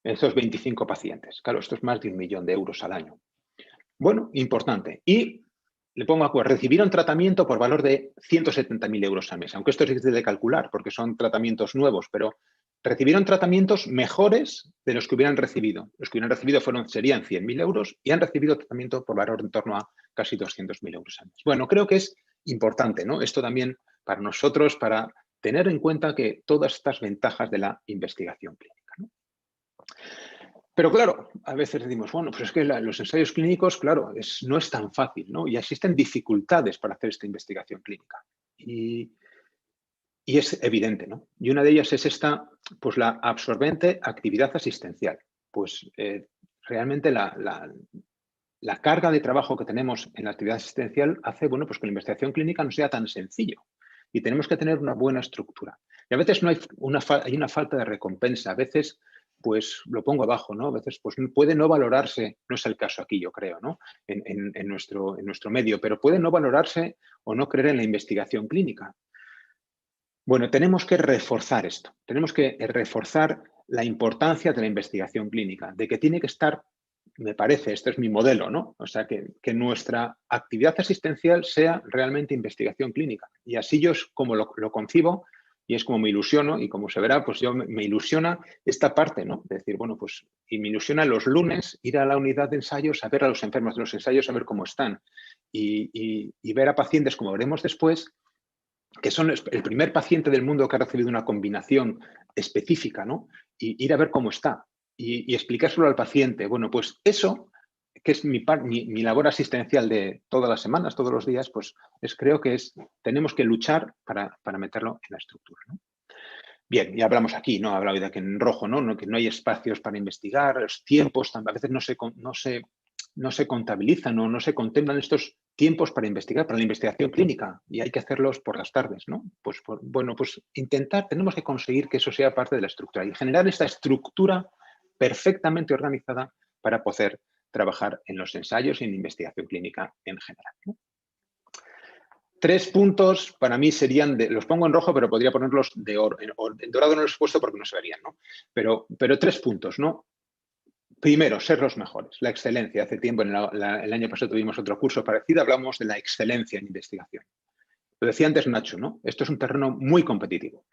Estos 25 pacientes. Claro, esto es más de 1 millón de euros al año. Bueno, importante. Y le pongo acuerdo, recibieron tratamiento por valor de 170.000 euros al mes, aunque esto es difícil de calcular porque son tratamientos nuevos, pero recibieron tratamientos mejores de los que hubieran recibido. Los que hubieran recibido serían 100.000 euros y han recibido tratamiento por valor en torno a casi 200.000 euros al mes. Bueno, creo que es importante, ¿no? Esto también para nosotros, para tener en cuenta que todas estas ventajas de la investigación clínica, ¿no? Pero claro, a veces decimos, bueno, pues es que los ensayos clínicos, claro, no es tan fácil, ¿no? Y existen dificultades para hacer esta investigación clínica. Y es evidente, ¿no? Y una de ellas es esta, pues la absorbente actividad asistencial. Pues realmente la carga de trabajo que tenemos en la actividad asistencial hace, bueno, pues que la investigación clínica no sea tan sencillo. Y tenemos que tener una buena estructura. Y a veces hay una falta de recompensa. A veces pues lo pongo abajo, ¿no? A veces pues, puede no valorarse, no es el caso aquí, yo creo, ¿no? En nuestro medio, pero puede no valorarse o no creer en la investigación clínica. Bueno, tenemos que reforzar esto, tenemos que reforzar la importancia de la investigación clínica, de que tiene que estar, me parece, este es mi modelo, ¿no? O sea, que nuestra actividad asistencial sea realmente investigación clínica. Y así yo como lo concibo, y es como me ilusiono, y como se verá, pues yo me ilusiona esta parte, ¿no? De decir, bueno, pues, y me ilusiona los lunes ir a la unidad de ensayos, a ver a los enfermos de los ensayos, a ver cómo están. Y ver a pacientes, como veremos después, que son el primer paciente del mundo que ha recibido una combinación específica, ¿no? Y ir a ver cómo está. Y explicárselo al paciente. Bueno, pues eso, que es mi labor asistencial de todas las semanas, todos los días, pues creo que tenemos que luchar para meterlo en la estructura, ¿no? Bien, ya hablamos aquí, ¿no? Hablado de que en rojo, ¿no? Que no hay espacios para investigar, los tiempos a veces no se contabilizan o no se contemplan estos tiempos para investigar, para la investigación clínica, y hay que hacerlos por las tardes, ¿no? Pues bueno, pues tenemos que conseguir que eso sea parte de la estructura y generar esta estructura perfectamente organizada para poder trabajar en los ensayos y en investigación clínica en general, ¿no? 3 puntos para mí serían, los pongo en rojo, pero podría ponerlos de oro. En dorado no los he puesto porque no se verían, ¿no? Pero 3 puntos, ¿no? Primero, ser los mejores, la excelencia. Hace tiempo, el año pasado tuvimos otro curso parecido, hablamos de la excelencia en investigación. Lo decía antes Nacho, ¿no? Esto es un terreno muy competitivo,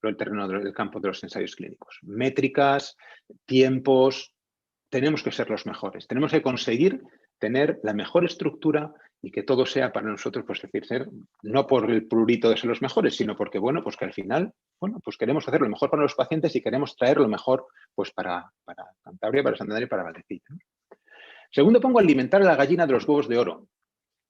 el terreno del campo de los ensayos clínicos. Métricas, tiempos, tenemos que ser los mejores. Tenemos que conseguir tener la mejor estructura y que todo sea para nosotros, pues decir, ser no por el prurito de ser los mejores, sino porque, bueno, pues que al final, bueno, pues queremos hacer lo mejor para los pacientes y queremos traer lo mejor, pues para Cantabria, para Santander y para Valdecilla, ¿no? Segundo, pongo alimentar a la gallina de los huevos de oro.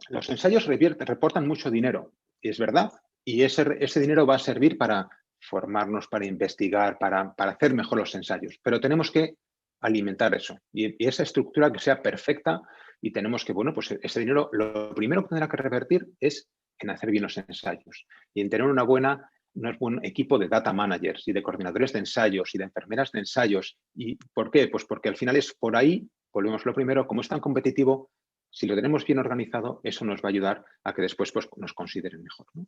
Los ensayos reportan mucho dinero, y es verdad, y ese dinero va a servir para formarnos, para investigar, para hacer mejor los ensayos, pero tenemos que alimentar eso y esa estructura que sea perfecta y tenemos que, bueno, pues ese dinero lo primero que tendrá que revertir es en hacer bien los ensayos y en tener un buen equipo de data managers y de coordinadores de ensayos y de enfermeras de ensayos. ¿Y por qué? Pues porque al final es por ahí, volvemos a lo primero, como es tan competitivo, si lo tenemos bien organizado, eso nos va a ayudar a que después pues, nos consideren mejor, ¿no?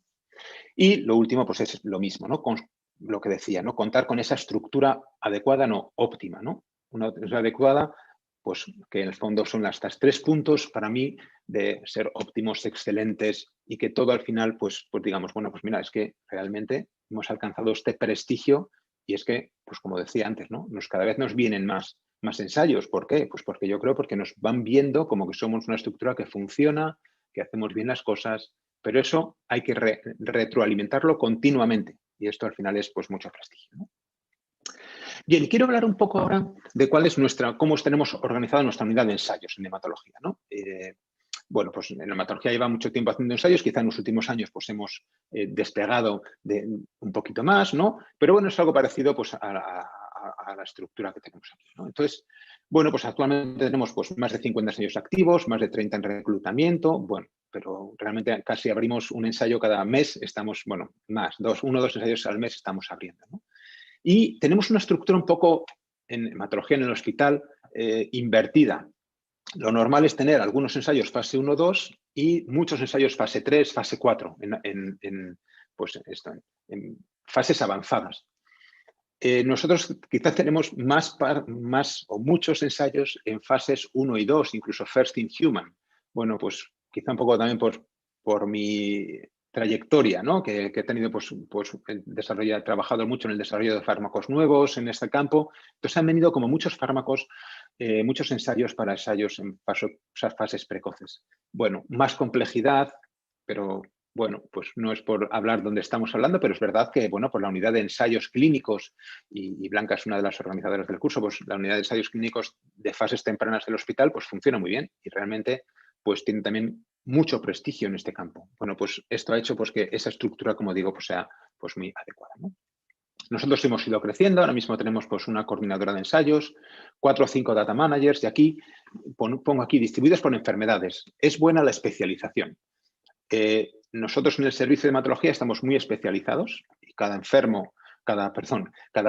Y lo último, pues es lo mismo, ¿no? Con lo que decía, ¿no? Contar con esa estructura adecuada, no óptima, ¿no? Una estructura adecuada, pues que en el fondo son estos 3 puntos para mí de ser óptimos, excelentes y que todo al final, pues digamos, bueno, pues mira, es que realmente hemos alcanzado este prestigio y es que, pues como decía antes, ¿no? Cada vez nos vienen más ensayos. ¿Por qué? Pues porque yo creo porque nos van viendo como que somos una estructura que funciona, que hacemos bien las cosas, pero eso hay que retroalimentarlo continuamente y esto al final es pues mucho prestigio, ¿no? Bien, quiero hablar un poco ahora de cómo tenemos organizada nuestra unidad de ensayos en hematología, ¿no? Bueno, pues en hematología lleva mucho tiempo haciendo ensayos, quizá en los últimos años pues hemos despegado un poquito más, ¿no? Pero bueno, es algo parecido pues a la estructura que tenemos aquí, ¿no? Entonces, bueno, pues actualmente tenemos pues más de 50 ensayos activos, más de 30 en reclutamiento, bueno, pero realmente casi abrimos un ensayo cada mes, estamos, bueno, uno o dos ensayos al mes estamos abriendo, ¿no? Y tenemos una estructura un poco en hematología en el hospital invertida. Lo normal es tener algunos ensayos fase 1, 2 y muchos ensayos fase 3, fase 4, en fases avanzadas. Nosotros quizás tenemos más o muchos ensayos en fases 1 y 2, incluso first in human. Bueno, pues quizá un poco también por mi trayectoria, ¿no? Que he tenido, he trabajado mucho en el desarrollo de fármacos nuevos en este campo. Entonces han venido como muchos fármacos, muchos ensayos para ensayos en fases precoces. Bueno, más complejidad, pero bueno, pues no es por hablar donde estamos hablando, pero es verdad que, bueno, por la unidad de ensayos clínicos, y Blanca es una de las organizadoras del curso, pues la unidad de ensayos clínicos de fases tempranas del hospital, pues funciona muy bien y realmente, pues tiene también mucho prestigio en este campo. Bueno, pues esto ha hecho pues que esa estructura, como digo, pues sea pues muy adecuada, ¿no? Nosotros hemos ido creciendo, ahora mismo tenemos pues una coordinadora de ensayos, 4 o 5 data managers y aquí pongo aquí distribuidos por enfermedades. Es buena la especialización. Nosotros en el servicio de hematología estamos muy especializados y cada enfermo, cada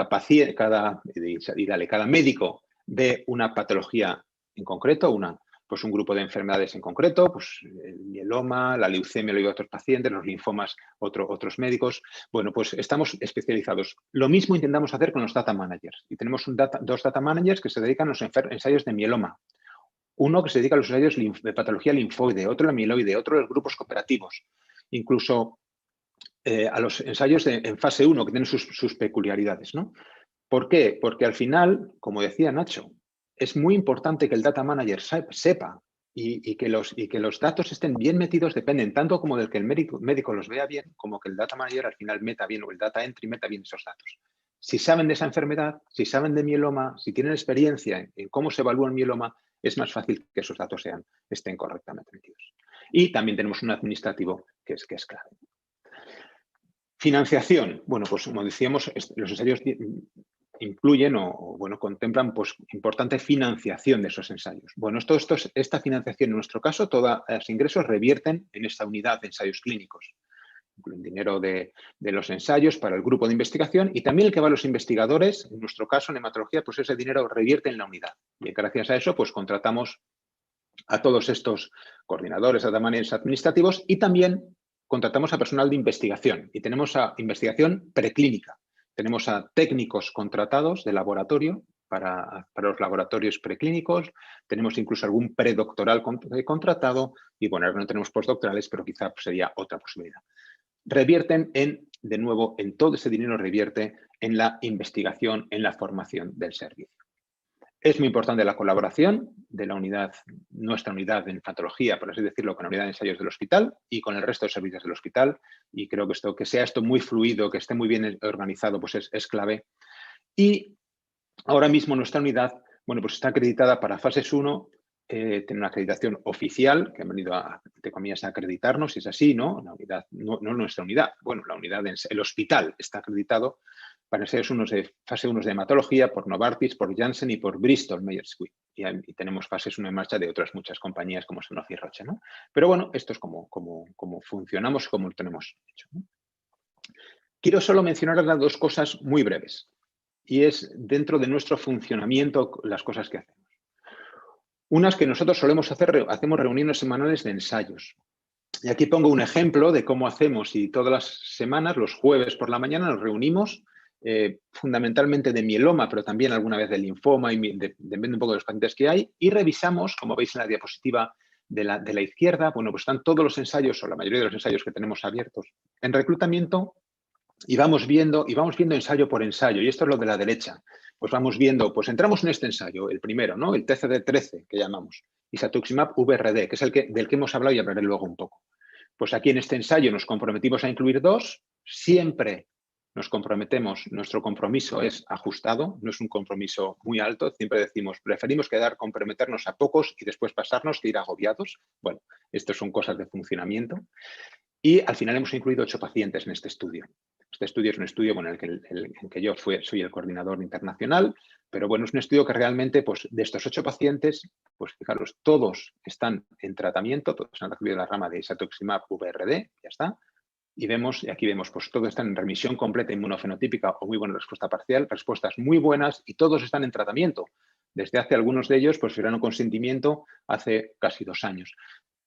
paciente, cada médico ve una patología en concreto, pues un grupo de enfermedades en concreto, pues el mieloma, la leucemia lo lleva a otros pacientes, los linfomas otros médicos. Bueno, pues estamos especializados. Lo mismo intentamos hacer con los data managers y tenemos dos data managers que se dedican a los ensayos de mieloma. Uno que se dedica a los ensayos de patología linfoide, otro a la mieloide, otro a los grupos cooperativos, incluso a los ensayos en fase 1 que tienen sus peculiaridades, ¿no? ¿Por qué? Porque al final, como decía Nacho, es muy importante que el data manager sepa y que los datos estén bien metidos, dependen tanto como del que el médico los vea bien, como que el data manager al final meta bien, o el data entry meta bien esos datos. Si saben de esa enfermedad, si saben de mieloma, si tienen experiencia en cómo se evalúa el mieloma, es más fácil que esos datos estén correctamente metidos. Y también tenemos un administrativo que es clave. Financiación. Bueno, pues como decíamos, los ensayos incluyen contemplan pues importante financiación de esos ensayos. Bueno, esta financiación, en nuestro caso, todos los ingresos revierten en esta unidad de ensayos clínicos. El dinero de los ensayos para el grupo de investigación y también el que va a los investigadores, en nuestro caso en hematología, pues ese dinero revierte en la unidad. Y gracias a eso, pues contratamos a todos estos coordinadores, data managers administrativos y también contratamos a personal de investigación y tenemos a investigación preclínica. Tenemos a técnicos contratados de laboratorio para los laboratorios preclínicos, tenemos incluso algún predoctoral contratado y bueno, ahora no tenemos postdoctorales, pero quizá sería otra posibilidad. Revierten de nuevo, en todo ese dinero revierte en la investigación, en la formación del servicio. Es muy importante la colaboración de la unidad, nuestra unidad de patología, por así decirlo, con la unidad de ensayos del hospital y con el resto de servicios del hospital. Y creo que sea esto muy fluido, que esté muy bien organizado, pues es clave. Y ahora mismo nuestra unidad, bueno, pues está acreditada para fases 1 tiene una acreditación oficial, que han venido entre comillas, a acreditarnos, si es así, ¿no? La unidad, no nuestra unidad, bueno, la unidad, el hospital está acreditado para ensayos de fase 1 de hematología por Novartis, por Janssen y por Bristol Myers Squibb. Y tenemos fases 1 en marcha de otras muchas compañías como Sanofi y Roche, ¿no? Pero bueno, esto es como funcionamos, como lo tenemos hecho, ¿no? Quiero solo mencionar ahora 2 cosas muy breves. Y es dentro de nuestro funcionamiento las cosas que hacemos. Unas que nosotros solemos hacer, hacemos reuniones semanales de ensayos. Y aquí pongo un ejemplo de cómo hacemos y todas las semanas, los jueves por la mañana, nos reunimos fundamentalmente de mieloma, pero también alguna vez de linfoma, y depende un poco de los pacientes que hay, y revisamos, como veis en la diapositiva de la izquierda, bueno, pues están todos los ensayos, o la mayoría de los ensayos que tenemos abiertos en reclutamiento, y vamos viendo ensayo por ensayo, y esto es lo de la derecha. Pues vamos viendo, pues entramos en este ensayo, el primero, ¿no? El TCD13, que llamamos, Isatuximab VRD, que es del que hemos hablado y hablaré luego un poco. Pues aquí en este ensayo nos comprometimos a incluir 2, siempre nos comprometemos, nuestro compromiso es ajustado, no es un compromiso muy alto, siempre decimos, preferimos comprometernos a pocos y después pasarnos que ir agobiados. Bueno, estas son cosas de funcionamiento. Y al final hemos incluido 8 pacientes en este estudio. Este estudio es un estudio en el que yo soy el coordinador internacional, pero bueno, es un estudio que realmente, pues de estos 8 pacientes, pues fijaros, todos están en tratamiento, todos han recibido la rama de Isatuximab VRD, ya está. Y aquí vemos, pues todos están en remisión completa inmunofenotípica o muy buena respuesta parcial, respuestas muy buenas y todos están en tratamiento. Desde hace algunos de ellos, pues firmaron consentimiento hace casi 2 años.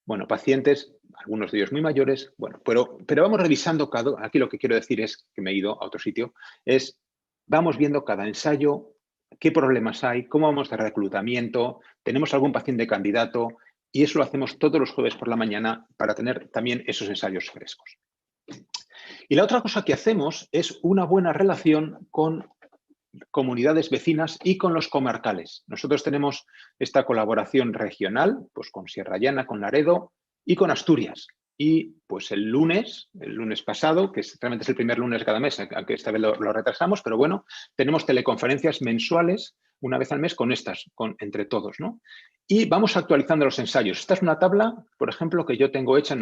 Bueno, pacientes, algunos de ellos muy mayores, bueno, pero vamos revisando aquí lo que quiero decir es, que me he ido a otro sitio, vamos viendo cada ensayo, qué problemas hay, cómo vamos de reclutamiento, tenemos algún paciente candidato, y eso lo hacemos todos los jueves por la mañana para tener también esos ensayos frescos. Y la otra cosa que hacemos es una buena relación con comunidades vecinas y con los comarcales. Nosotros tenemos esta colaboración regional, pues con Sierra Llana, con Laredo y con Asturias. Y pues el lunes pasado, que realmente es el primer lunes de cada mes, aunque esta vez lo retrasamos, pero bueno, tenemos teleconferencias mensuales, una vez al mes, entre todos, ¿no? Y vamos actualizando los ensayos. Esta es una tabla, por ejemplo, que yo tengo hecha,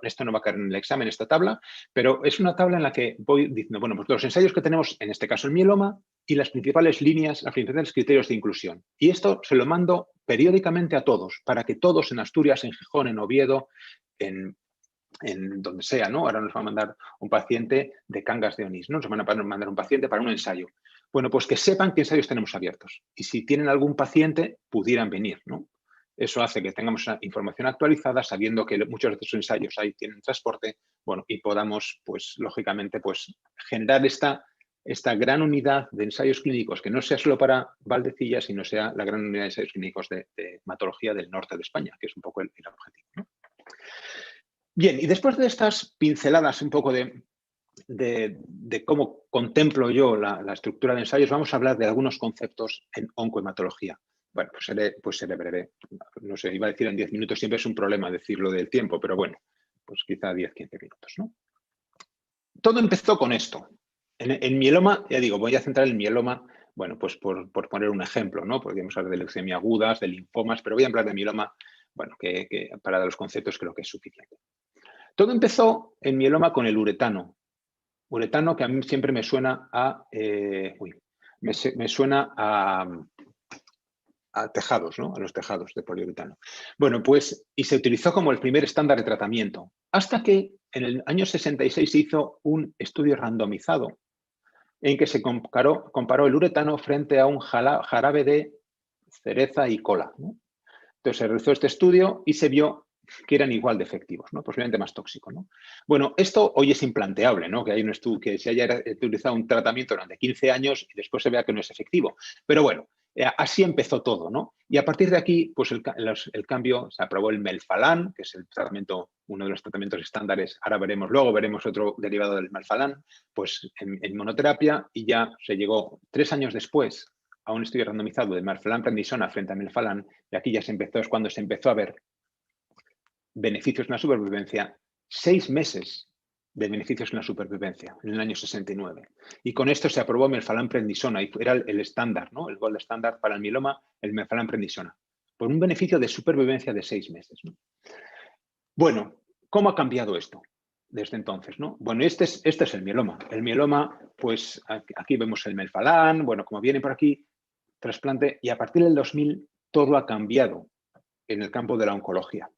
esto no va a caer en el examen, esta tabla, pero es una tabla en la que voy diciendo, bueno, pues los ensayos que tenemos, en este caso el mieloma, y las principales líneas, los principales criterios de inclusión. Y esto se lo mando periódicamente a todos, para que todos en Asturias, en Gijón, en Oviedo, en donde sea, ¿no? Ahora nos va a mandar un paciente de Cangas de Onís, ¿no? Nos van a mandar un paciente para un ensayo. Bueno, pues que sepan qué ensayos tenemos abiertos. Y si tienen algún paciente, pudieran venir, ¿no? Eso hace que tengamos una información actualizada, sabiendo que muchos de estos ensayos ahí tienen transporte, bueno, y podamos, pues, lógicamente, pues, generar esta gran unidad de ensayos clínicos, que no sea solo para Valdecilla, sino sea la gran unidad de ensayos clínicos de hematología del norte de España, que es un poco el objetivo, ¿no? Bien, y después de estas pinceladas un poco de cómo contemplo yo la estructura de ensayos, vamos a hablar de algunos conceptos en oncohematología. Bueno, pues seré breve. No sé, iba a decir en 10 minutos, siempre es un problema decirlo del tiempo, pero bueno, pues quizá 10-15 minutos, ¿no? Todo empezó con esto. En mieloma, ya digo, voy a centrar el mieloma, bueno, pues por poner un ejemplo, ¿no? Podríamos hablar de leucemia agudas, de linfomas, pero voy a hablar de mieloma, bueno, que para los conceptos creo que es suficiente. Todo empezó en mieloma con el uretano. Uretano que a mí siempre me suena me suena a tejados, ¿no? A los tejados de poliuretano. Bueno, pues, y se utilizó como el primer estándar de tratamiento, hasta que en el año 66 se hizo un estudio randomizado en que se comparó el uretano frente a un jarabe de cereza y cola, ¿no? Entonces se realizó este estudio y se vio que eran igual de efectivos, ¿no? Posiblemente más tóxico, ¿no? Bueno, esto hoy es implanteable, ¿no? Que hay un estudio que se haya utilizado un tratamiento durante 15 años y después se vea que no es efectivo. Pero bueno, así empezó todo, ¿no? Y a partir de aquí, pues el cambio, se aprobó el Melphalan, que es el tratamiento, uno de los tratamientos estándares, luego veremos otro derivado del Melphalan, pues en monoterapia, y ya se llegó 3 años después a un estudio randomizado de Melphalan-Prednisona frente a Melphalan, y aquí ya es cuando se empezó a ver beneficios en la supervivencia, 6 meses de beneficios en la supervivencia, en el año 69. Y con esto se aprobó Melphalan-Prednisona y era el estándar, ¿no? El gold estándar para el mieloma, el Melphalan-Prednisona. por un beneficio de supervivencia de 6 meses, ¿no? Bueno, ¿cómo ha cambiado esto desde entonces, ¿no? Bueno, este es el mieloma. El mieloma, pues aquí vemos el melfalán, bueno, como viene por aquí, trasplante, y a partir del 2000 todo ha cambiado en el campo de la oncología.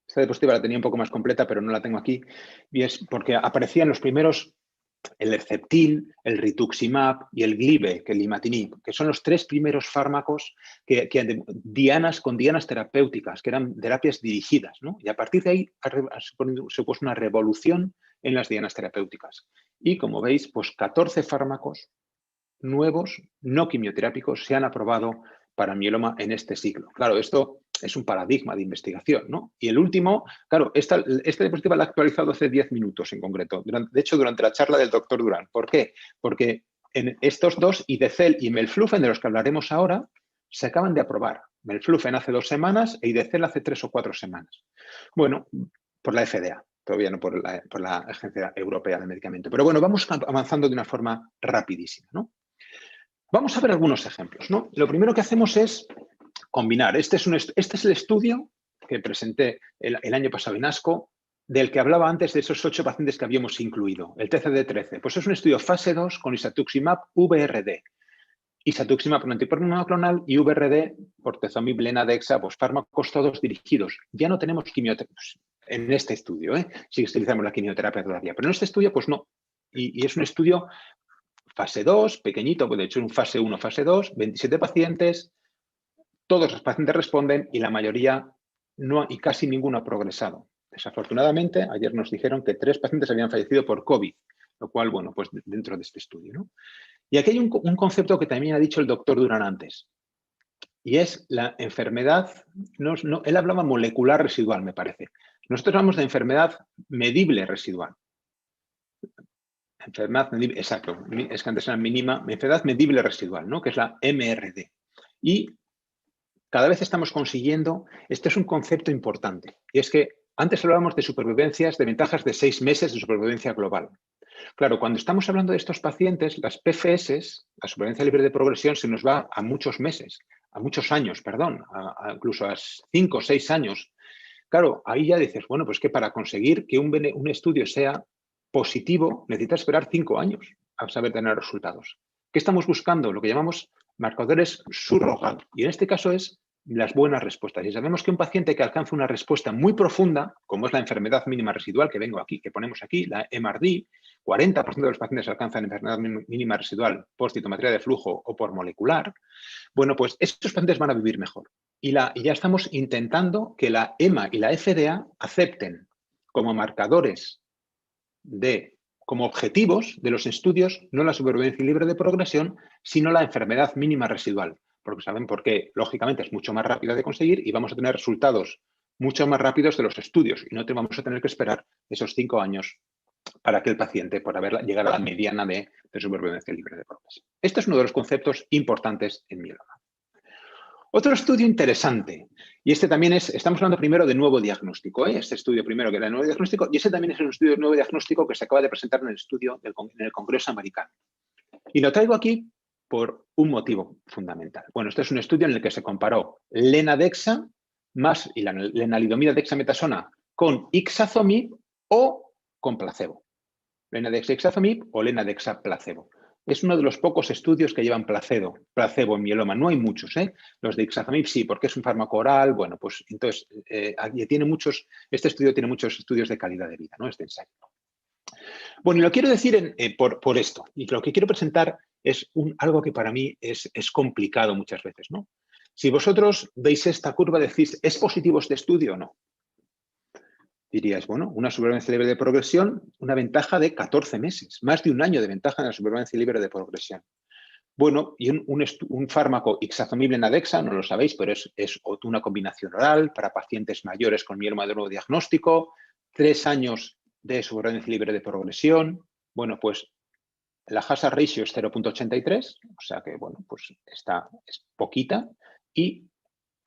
Esta diapositiva la tenía un poco más completa, pero no la tengo aquí, y es porque aparecían los primeros, el Herceptin, el Rituximab y el Glibe, que el Imatinib, que son los 3 primeros fármacos con dianas terapéuticas, que eran terapias dirigidas, ¿no? Y a partir de ahí ha supuesto una revolución en las dianas terapéuticas. Y como veis, pues 14 fármacos nuevos, no quimioterápicos, se han aprobado para mieloma en este siglo. Claro, esto es un paradigma de investigación, ¿no? Y el último, claro, esta diapositiva la he actualizado hace 10 minutos en concreto. De hecho, durante la charla del doctor Durán. ¿Por qué? Porque en estos dos, Idecel y Melflufen, de los que hablaremos ahora, se acaban de aprobar. Melflufen hace 2 semanas e Idecel hace 3 o 4 semanas. Bueno, por la FDA, todavía no por la Agencia Europea de Medicamento. Pero bueno, vamos avanzando de una forma rapidísima, ¿no? Vamos a ver algunos ejemplos, ¿no? Lo primero que hacemos es combinar. Este es el estudio que presenté el año pasado en ASCO, del que hablaba antes de esos 8 pacientes que habíamos incluido, el TCD13. Pues es un estudio fase 2 con isatuximab VRD. Isatuximab por anticuerpo monoclonal y VRD por tezomib lenadexa, pues fármacos todos dirigidos. Ya no tenemos quimioterapia en este estudio, ¿eh? Sí que utilizamos la quimioterapia todavía, pero en este estudio pues no. Y es un estudio fase 2, pequeñito, pues de hecho un fase 1, fase 2, 27 pacientes, todos los pacientes responden y la mayoría no, y casi ninguno ha progresado. Desafortunadamente, ayer nos dijeron que 3 pacientes habían fallecido por COVID, lo cual, bueno, pues dentro de este estudio, ¿no? Y aquí hay un concepto que también ha dicho el doctor Durán antes, y es la enfermedad, él hablaba molecular residual, me parece. Nosotros hablamos de enfermedad medible residual. Enfermedad medible, exacto, es que antes era mínima, enfermedad medible residual, ¿no? Que es la MRD. Y cada vez estamos consiguiendo, este es un concepto importante, y es que antes hablábamos de supervivencias, de ventajas de 6 meses de supervivencia global. Claro, cuando estamos hablando de estos pacientes, las PFS, la supervivencia libre de progresión, se nos va a muchos meses, a muchos años, perdón, incluso a 5 o 6 años. Claro, ahí ya dices, bueno, pues que para conseguir que un estudio sea positivo, necesitas esperar 5 años a saber tener resultados. ¿Qué estamos buscando? Lo que llamamos marcadores surrogados. Y en este caso es las buenas respuestas. Y sabemos que un paciente que alcanza una respuesta muy profunda, como es la enfermedad mínima residual que ponemos aquí, la MRD, 40% de los pacientes alcanzan enfermedad mínima residual por citometría de flujo o por molecular, bueno, pues estos pacientes van a vivir mejor. Y ya estamos intentando que la EMA y la FDA acepten como marcadores como objetivos de los estudios, no la supervivencia libre de progresión, sino la enfermedad mínima residual. Porque saben por qué, lógicamente, es mucho más rápida de conseguir y vamos a tener resultados mucho más rápidos de los estudios y no vamos a tener que esperar esos 5 años para que el paciente pueda llegar a la mediana de supervivencia libre de progresión. Este es uno de los conceptos importantes en mieloma. Otro estudio interesante, y este también estamos hablando primero de nuevo diagnóstico, este estudio primero que era nuevo diagnóstico, y este también es un estudio de nuevo diagnóstico que se acaba de presentar en el Congreso americano. Y lo traigo aquí por un motivo fundamental. Bueno, este es un estudio en el que se comparó lenadexa más y la lenalidomida dexametasona con ixazomib o con placebo. Lenadexa ixazomib o lenadexa placebo. Es uno de los pocos estudios que llevan placebo en mieloma. No hay muchos, ¿eh? Los de ixazomib sí, porque es un fármaco oral. Bueno, pues entonces este estudio tiene muchos estudios de calidad de vida, ¿no? Este ensayo. Bueno, y lo quiero decir por esto. Y lo que quiero presentar es algo que para mí es complicado muchas veces, ¿no? Si vosotros veis esta curva, decís, ¿es positivo este estudio o no? Diríais, bueno, una supervivencia libre de progresión, una ventaja de 14 meses, más de un año de ventaja en la supervivencia libre de progresión. Bueno, y un fármaco ixazomib lenadexa, no lo sabéis, pero es una combinación oral para pacientes mayores con mieloma de nuevo diagnóstico, 3 años de supervivencia libre de progresión. Bueno, pues la hazard ratio es 0.83, o sea que, bueno, pues es poquita, y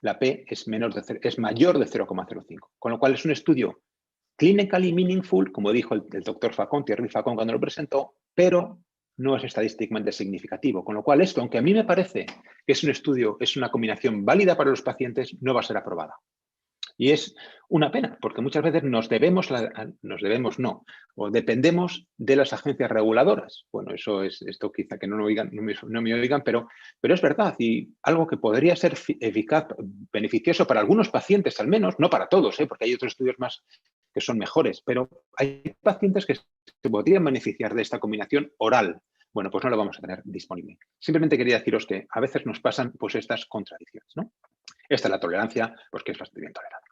la P es mayor de 0,05, con lo cual es un estudio clinically meaningful, como dijo el doctor Facón, Thierry Facón, cuando lo presentó, pero no es estadísticamente significativo. Con lo cual esto, aunque a mí me parece que es un estudio, es una combinación válida para los pacientes, no va a ser aprobada. Y es una pena, porque muchas veces o dependemos de las agencias reguladoras. Bueno, eso es esto quizá que no me oigan, pero es verdad, y algo que podría ser eficaz, beneficioso para algunos pacientes al menos, no para todos, porque hay otros estudios más que son mejores, pero hay pacientes que se podrían beneficiar de esta combinación oral. Bueno, pues no lo vamos a tener disponible. Simplemente quería deciros que a veces nos pasan pues estas contradicciones, ¿no? Esta es la tolerancia, pues que es bastante bien tolerada.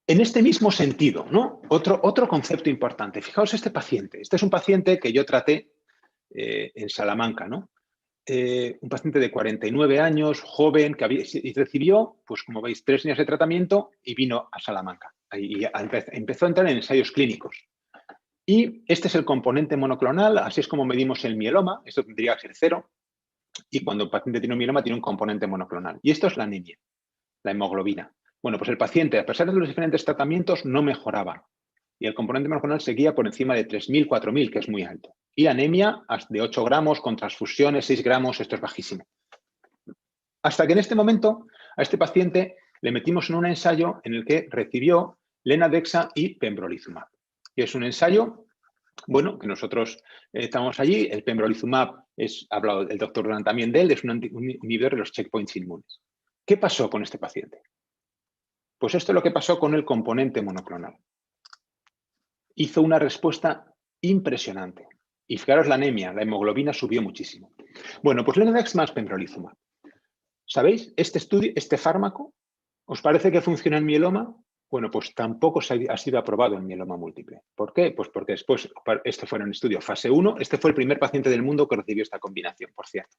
En este mismo sentido, ¿no? Otro concepto importante. Fijaos este paciente. Este es un paciente que yo traté en Salamanca, ¿no? Un paciente de 49 años, joven, que recibió, pues como veis, 3 años de tratamiento y vino a Salamanca. Y empezó a entrar en ensayos clínicos. Y este es el componente monoclonal, así es como medimos el mieloma. Esto tendría que ser 0. Y cuando el paciente tiene un mieloma, tiene un componente monoclonal. Y esto es la anemia, la hemoglobina. Bueno, pues el paciente, a pesar de los diferentes tratamientos, no mejoraba. Y el componente monoclonal seguía por encima de 3.000, 4.000, que es muy alto. Y la anemia de 8 gramos con transfusiones, 6 gramos, esto es bajísimo. Hasta que en este momento a este paciente le metimos en un ensayo en el que recibió Lenadexa y pembrolizumab. Y es un ensayo, bueno, que nosotros estamos allí. El pembrolizumab, ha hablado el doctor Durán también de él, es un inhibidor de los checkpoints inmunes. ¿Qué pasó con este paciente? Pues esto es lo que pasó con el componente monoclonal. Hizo una respuesta impresionante. Y fijaros la anemia, la hemoglobina subió muchísimo. Bueno, pues Lenadex más pembrolizumab. ¿Sabéis? Este fármaco, ¿os parece que funciona en mieloma? Bueno, pues tampoco ha sido aprobado en mieloma múltiple. ¿Por qué? Pues porque después, esto fue en un estudio fase 1, este fue el primer paciente del mundo que recibió esta combinación, por cierto.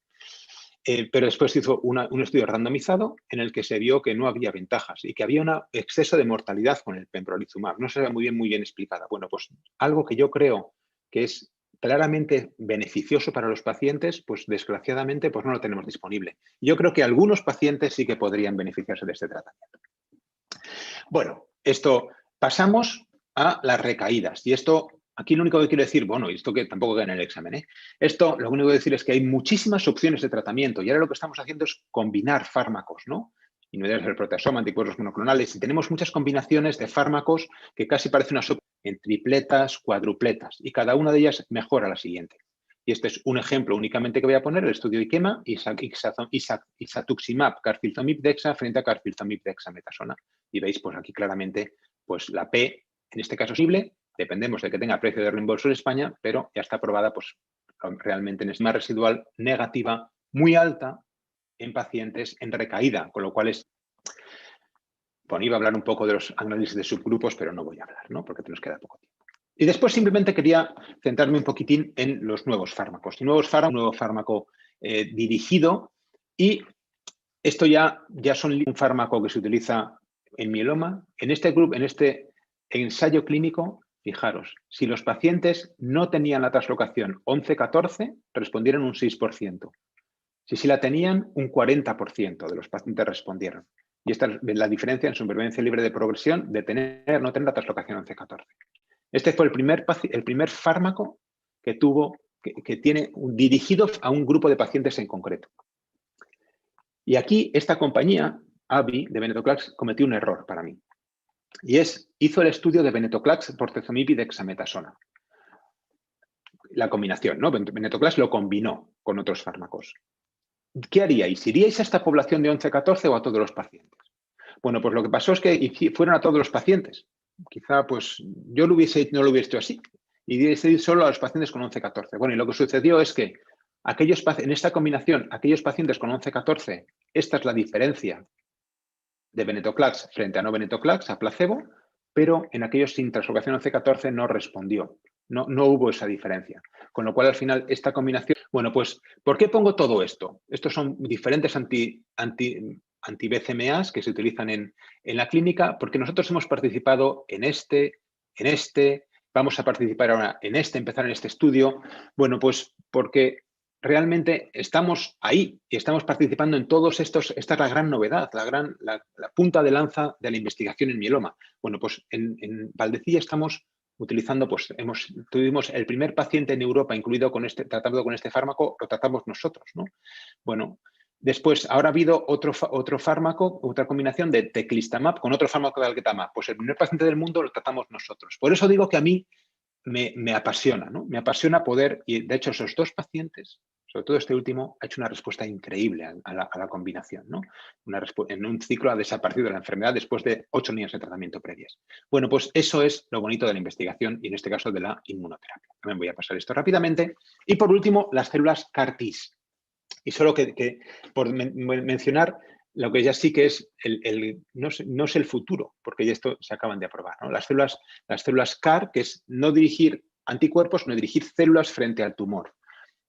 Pero después se hizo un estudio randomizado en el que se vio que no había ventajas y que había un exceso de mortalidad con el pembrolizumab. No se ve muy bien explicada. Bueno, pues algo que yo creo que es claramente beneficioso para los pacientes, pues desgraciadamente pues no lo tenemos disponible. Yo creo que algunos pacientes sí que podrían beneficiarse de este tratamiento. Bueno, pasamos a las recaídas. Y esto, aquí lo único que quiero decir, bueno, y esto que tampoco queda en el examen, esto lo único que quiero decir es que hay muchísimas opciones de tratamiento y ahora lo que estamos haciendo es combinar fármacos, ¿no? Inhibidores del proteasoma, anticuerpos monoclonales, y tenemos muchas combinaciones de fármacos que casi parece una sopa en tripletas, cuadrupletas, y cada una de ellas mejora la siguiente. Y este es un ejemplo únicamente que voy a poner, el estudio IKEMA, isatuximab, carfilzomib dexa frente a carfilzomib dexametasona. Y veis, pues aquí claramente, pues la P, en este caso es posible, dependemos de que tenga precio de reembolso en España, pero ya está aprobada, pues realmente en estima residual negativa, muy alta en pacientes en recaída, con lo cual es... Bueno, iba a hablar un poco de los análisis de subgrupos, pero no voy a hablar, ¿no? Porque nos queda poco tiempo. Y después simplemente quería centrarme un poquitín en los nuevos fármacos. Un nuevo fármaco dirigido, y esto ya son un fármaco que se utiliza en mieloma. En este ensayo clínico, fijaros, si los pacientes no tenían la translocación 11-14, respondieron un 6%. Si sí la tenían, un 40% de los pacientes respondieron. Y esta es la diferencia en supervivencia libre de progresión de no tener la translocación 11-14. Este fue el primer fármaco que tiene dirigido a un grupo de pacientes en concreto. Y aquí esta compañía, AbbVie, de venetoclax, cometió un error para mí. Y hizo el estudio de venetoclax, bortezomib y dexametasona. La combinación, ¿no? Venetoclax lo combinó con otros fármacos. ¿Qué haríais? ¿Iríais a esta población de 11-14 o a todos los pacientes? Bueno, pues lo que pasó es que fueron a todos los pacientes. Quizá, pues, yo no lo hubiese hecho así. Y hubiese ido solo a los pacientes con 11-14. Bueno, y lo que sucedió es que en esta combinación, aquellos pacientes con 11-14, esta es la diferencia de venetoclax frente a no venetoclax, a placebo, pero en aquellos sin translocación 11-14 no respondió. No hubo esa diferencia. Con lo cual, al final, esta combinación... Bueno, pues, ¿por qué pongo todo esto? Estos son diferentes anti-BCMAs que se utilizan en la clínica, porque nosotros hemos participado en vamos a participar ahora empezar en este estudio. Bueno, pues porque realmente estamos ahí y estamos participando en todos estos. Esta es la gran novedad, la punta de lanza de la investigación en mieloma. Bueno, pues en Valdecilla estamos utilizando, pues tuvimos el primer paciente en Europa incluido tratado con este fármaco, lo tratamos nosotros, ¿no? Bueno, después, ahora ha habido otro fármaco, otra combinación de teclistamab con otro fármaco de talquetamab. Pues el primer paciente del mundo lo tratamos nosotros. Por eso digo que a mí me apasiona, ¿no? Me apasiona poder, y de hecho esos dos pacientes, sobre todo este último, ha hecho una respuesta increíble a la combinación, ¿no? En un ciclo ha desaparecido de la enfermedad después de 8 líneas de tratamiento previas. Bueno, pues eso es lo bonito de la investigación y en este caso de la inmunoterapia. También voy a pasar esto rápidamente. Y por último, las células CAR-Ts. Y solo por mencionar lo que ya sí que es no es el futuro, porque ya esto se acaban de aprobar, ¿no? Las células CAR, que es no dirigir anticuerpos, sino dirigir células frente al tumor.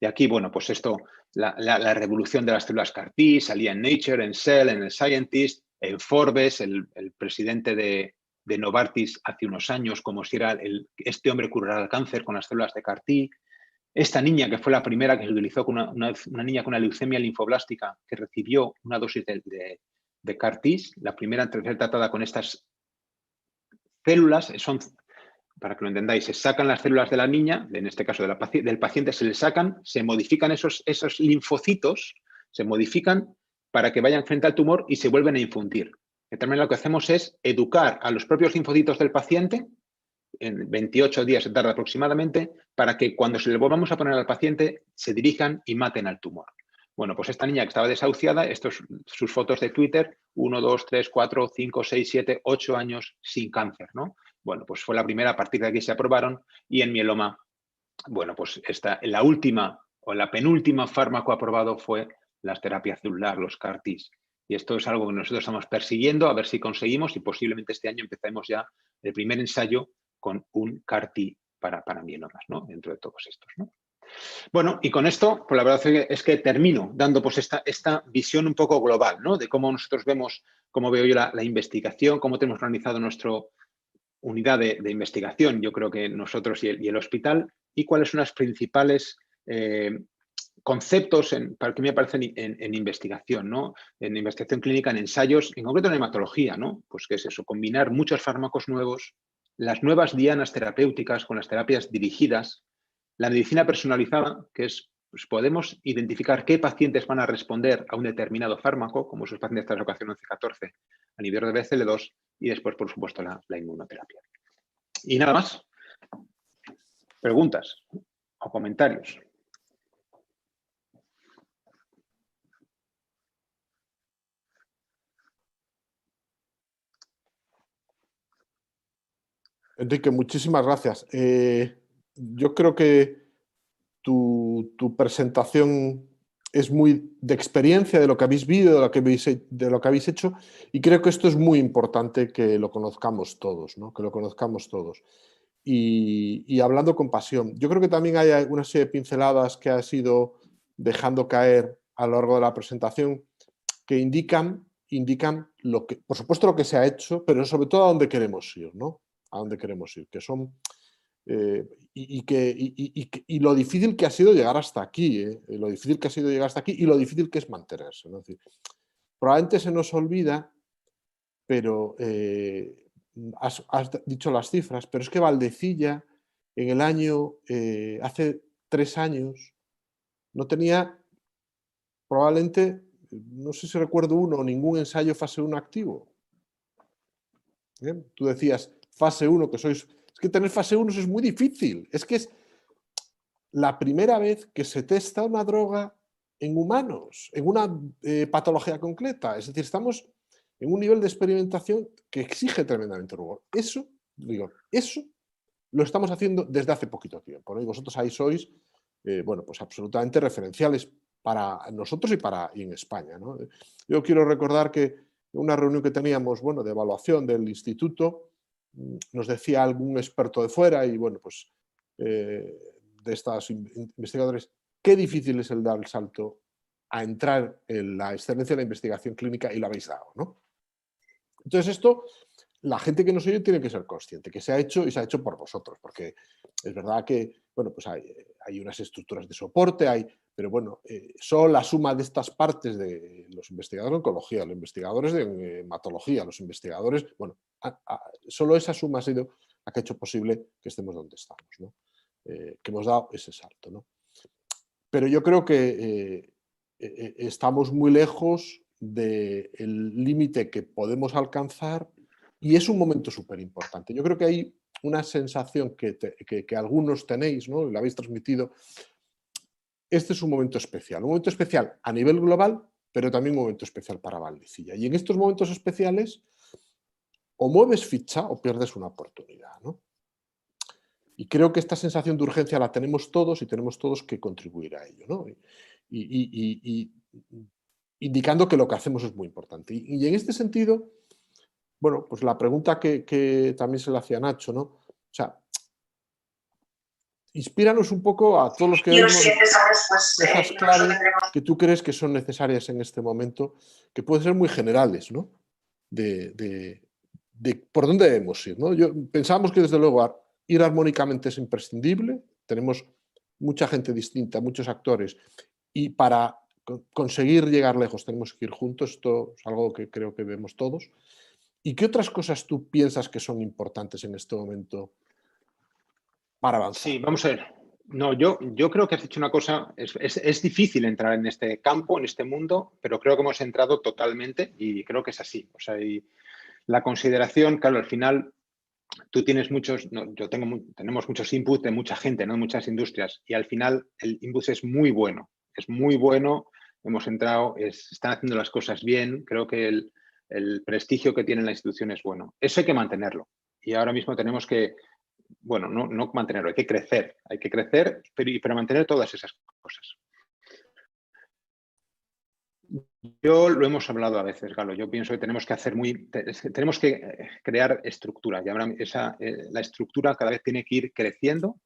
Y aquí, bueno, pues esto, la revolución de las células CAR-T salía en Nature, en Cell, en el Scientist, en Forbes, el presidente de Novartis hace unos años, como si era este hombre curará el cáncer con las células de CAR-T. Esta niña, que fue la primera que se utilizó con una niña con una leucemia linfoblástica que recibió una dosis de CAR-T, la primera en ser tratada con estas células, para que lo entendáis, se sacan las células de la niña, en este caso del paciente, se le sacan, se modifican esos linfocitos, se modifican para que vayan frente al tumor y se vuelven a infundir. De tal manera, lo que hacemos es educar a los propios linfocitos del paciente, en 28 días se tarda aproximadamente, para que cuando se le volvamos a poner al paciente se dirijan y maten al tumor. Bueno, pues esta niña que estaba desahuciada, sus fotos de Twitter, 1, 2, 3, 4, 5, 6, 7, 8 años sin cáncer, ¿no? Bueno, pues fue la primera, a partir de aquí se aprobaron, y en mieloma, bueno, pues la última o la penúltima fármaco aprobado fue las terapias celular, los CAR-Ts. Y esto es algo que nosotros estamos persiguiendo, a ver si conseguimos, y posiblemente este año empecemos ya el primer ensayo con un CAR-T para mielomas, ¿no? Dentro de todos estos, ¿no? Bueno, y con esto, pues la verdad es que termino dando pues esta visión un poco global, ¿no? De cómo nosotros vemos, cómo veo yo la investigación, cómo tenemos organizado nuestra unidad de investigación, yo creo que nosotros y el hospital, y cuáles son los principales conceptos para que me aparecen en investigación, ¿no? En investigación clínica, en ensayos, en concreto en hematología, ¿no? Pues qué es eso, combinar muchos fármacos nuevos, las nuevas dianas terapéuticas con las terapias dirigidas, la medicina personalizada, que es, pues podemos identificar qué pacientes van a responder a un determinado fármaco, como esos pacientes de la ocasión 11-14, a nivel de BCL2, y después, por supuesto, la inmunoterapia. Y nada más. ¿Preguntas o comentarios? Enrique, muchísimas gracias. Yo creo que tu presentación es muy de experiencia, de lo que habéis vivido, de lo que habéis hecho, y creo que esto es muy importante que lo conozcamos todos, ¿no? Que lo conozcamos todos. Y hablando con pasión. Yo creo que también hay una serie de pinceladas que has ido dejando caer a lo largo de la presentación que indican lo que, por supuesto, lo que se ha hecho, pero sobre todo a dónde queremos ir, ¿no? A dónde queremos ir, que son y lo difícil que ha sido llegar hasta aquí, lo difícil que ha sido llegar hasta aquí y lo difícil que es mantenerse, ¿no? Es decir, probablemente se nos olvida, pero has dicho las cifras, pero es que Valdecilla en el año, hace 3 años, no tenía probablemente, no sé si recuerdo uno o ningún ensayo fase 1 activo. Tú decías fase 1, que sois... Es que tener fase 1 es muy difícil. Es que es la primera vez que se testa una droga en humanos, en una patología concreta. Es decir, estamos en un nivel de experimentación que exige tremendamente rigor. Eso lo estamos haciendo desde hace poquito tiempo, ¿no? Y vosotros ahí sois, bueno, pues absolutamente referenciales para nosotros y en España, ¿no? Yo quiero recordar que en una reunión que teníamos, bueno, de evaluación del instituto, nos decía algún experto de fuera y, bueno, pues de estos investigadores, qué difícil es el dar el salto a entrar en la excelencia de la investigación clínica y lo habéis dado, ¿no? Entonces esto, la gente que nos oye tiene que ser consciente, que se ha hecho y se ha hecho por vosotros, porque es verdad que, bueno, pues hay unas estructuras de soporte, pero bueno, solo la suma de estas partes de los investigadores de oncología, los investigadores de hematología, los investigadores, bueno, solo esa suma la que ha hecho posible que estemos donde estamos, ¿no? Que hemos dado ese salto, ¿no? Pero yo creo que estamos muy lejos del límite que podemos alcanzar y es un momento súper importante. Yo creo que hay una sensación que algunos tenéis, ¿no? Y la habéis transmitido. Este es un momento especial a nivel global, pero también un momento especial para Valdecilla. Y en estos momentos especiales o mueves ficha o pierdes una oportunidad, ¿no? Y creo que esta sensación de urgencia la tenemos todos y tenemos todos que contribuir a ello, ¿no? Y indicando que lo que hacemos es muy importante. Y en este sentido, bueno, pues la pregunta que también se le hacía a Nacho, ¿no? O sea, inspíranos un poco a todos los que oímos esas claves que tú crees que son necesarias en este momento, que pueden ser muy generales, ¿no? De por dónde debemos ir, ¿no? Pensamos que desde luego ir armónicamente es imprescindible, tenemos mucha gente distinta, muchos actores, y para conseguir llegar lejos tenemos que ir juntos, esto es algo que creo que vemos todos. ¿Y qué otras cosas tú piensas que son importantes en este momento para avanzar? Sí, vamos a ver. No, yo creo que has dicho una cosa, es difícil entrar en este campo, en este mundo, pero creo que hemos entrado totalmente y creo que es así. O sea, y la consideración, claro, al final tú tienes muchos, no, tenemos muchos inputs de mucha gente, ¿no? Muchas industrias, y al final el input es muy bueno, hemos entrado, están haciendo las cosas bien, creo que el prestigio que tiene la institución es bueno. Eso hay que mantenerlo. Y ahora mismo tenemos que, bueno, no mantenerlo, hay que crecer, pero mantener todas esas cosas. Yo lo hemos hablado a veces, Galo. Yo pienso que tenemos que crear estructura. Y ahora la estructura cada vez tiene que ir creciendo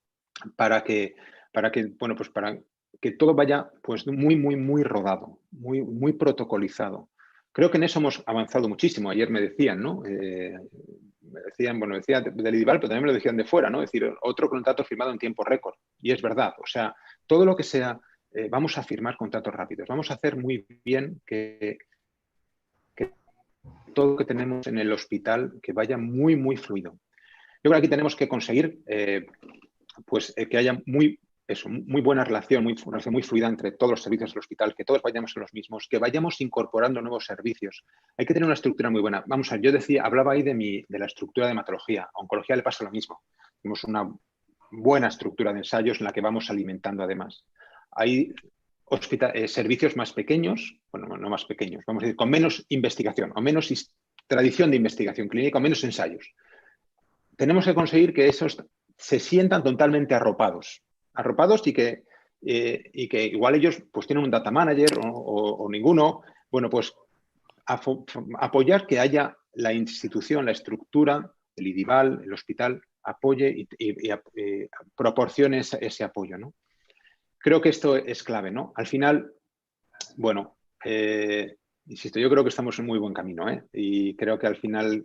para que todo vaya pues muy rodado, muy protocolizado. Creo que en eso hemos avanzado muchísimo. Ayer me decían, ¿no? Decía del IDIVAL, pero también me lo decían de fuera, ¿no? Es decir, otro contrato firmado en tiempo récord. Y es verdad. O sea, todo lo que sea, vamos a firmar contratos rápidos. Vamos a hacer muy bien que todo lo que tenemos en el hospital que vaya muy fluido. Yo creo que aquí tenemos que conseguir que haya muy buena relación, muy fluida entre todos los servicios del hospital, que todos vayamos en los mismos, que vayamos incorporando nuevos servicios. Hay que tener una estructura muy buena. Vamos a ver, hablaba ahí de la estructura de hematología. A oncología le pasa lo mismo. Tenemos una buena estructura de ensayos en la que vamos alimentando además. Hay servicios más pequeños, bueno, no más pequeños, vamos a decir, con menos investigación o menos tradición de investigación clínica o menos ensayos. Tenemos que conseguir que esos se sientan totalmente arropados y que igual ellos pues tienen un data manager o ninguno. Bueno, pues apoyar que haya la institución, la estructura, el IDIVAL, el hospital, apoye y proporcione ese apoyo, ¿no? Creo que esto es clave, ¿no? Al final, bueno, insisto, yo creo que estamos en muy buen camino, ¿eh? Y creo que al final,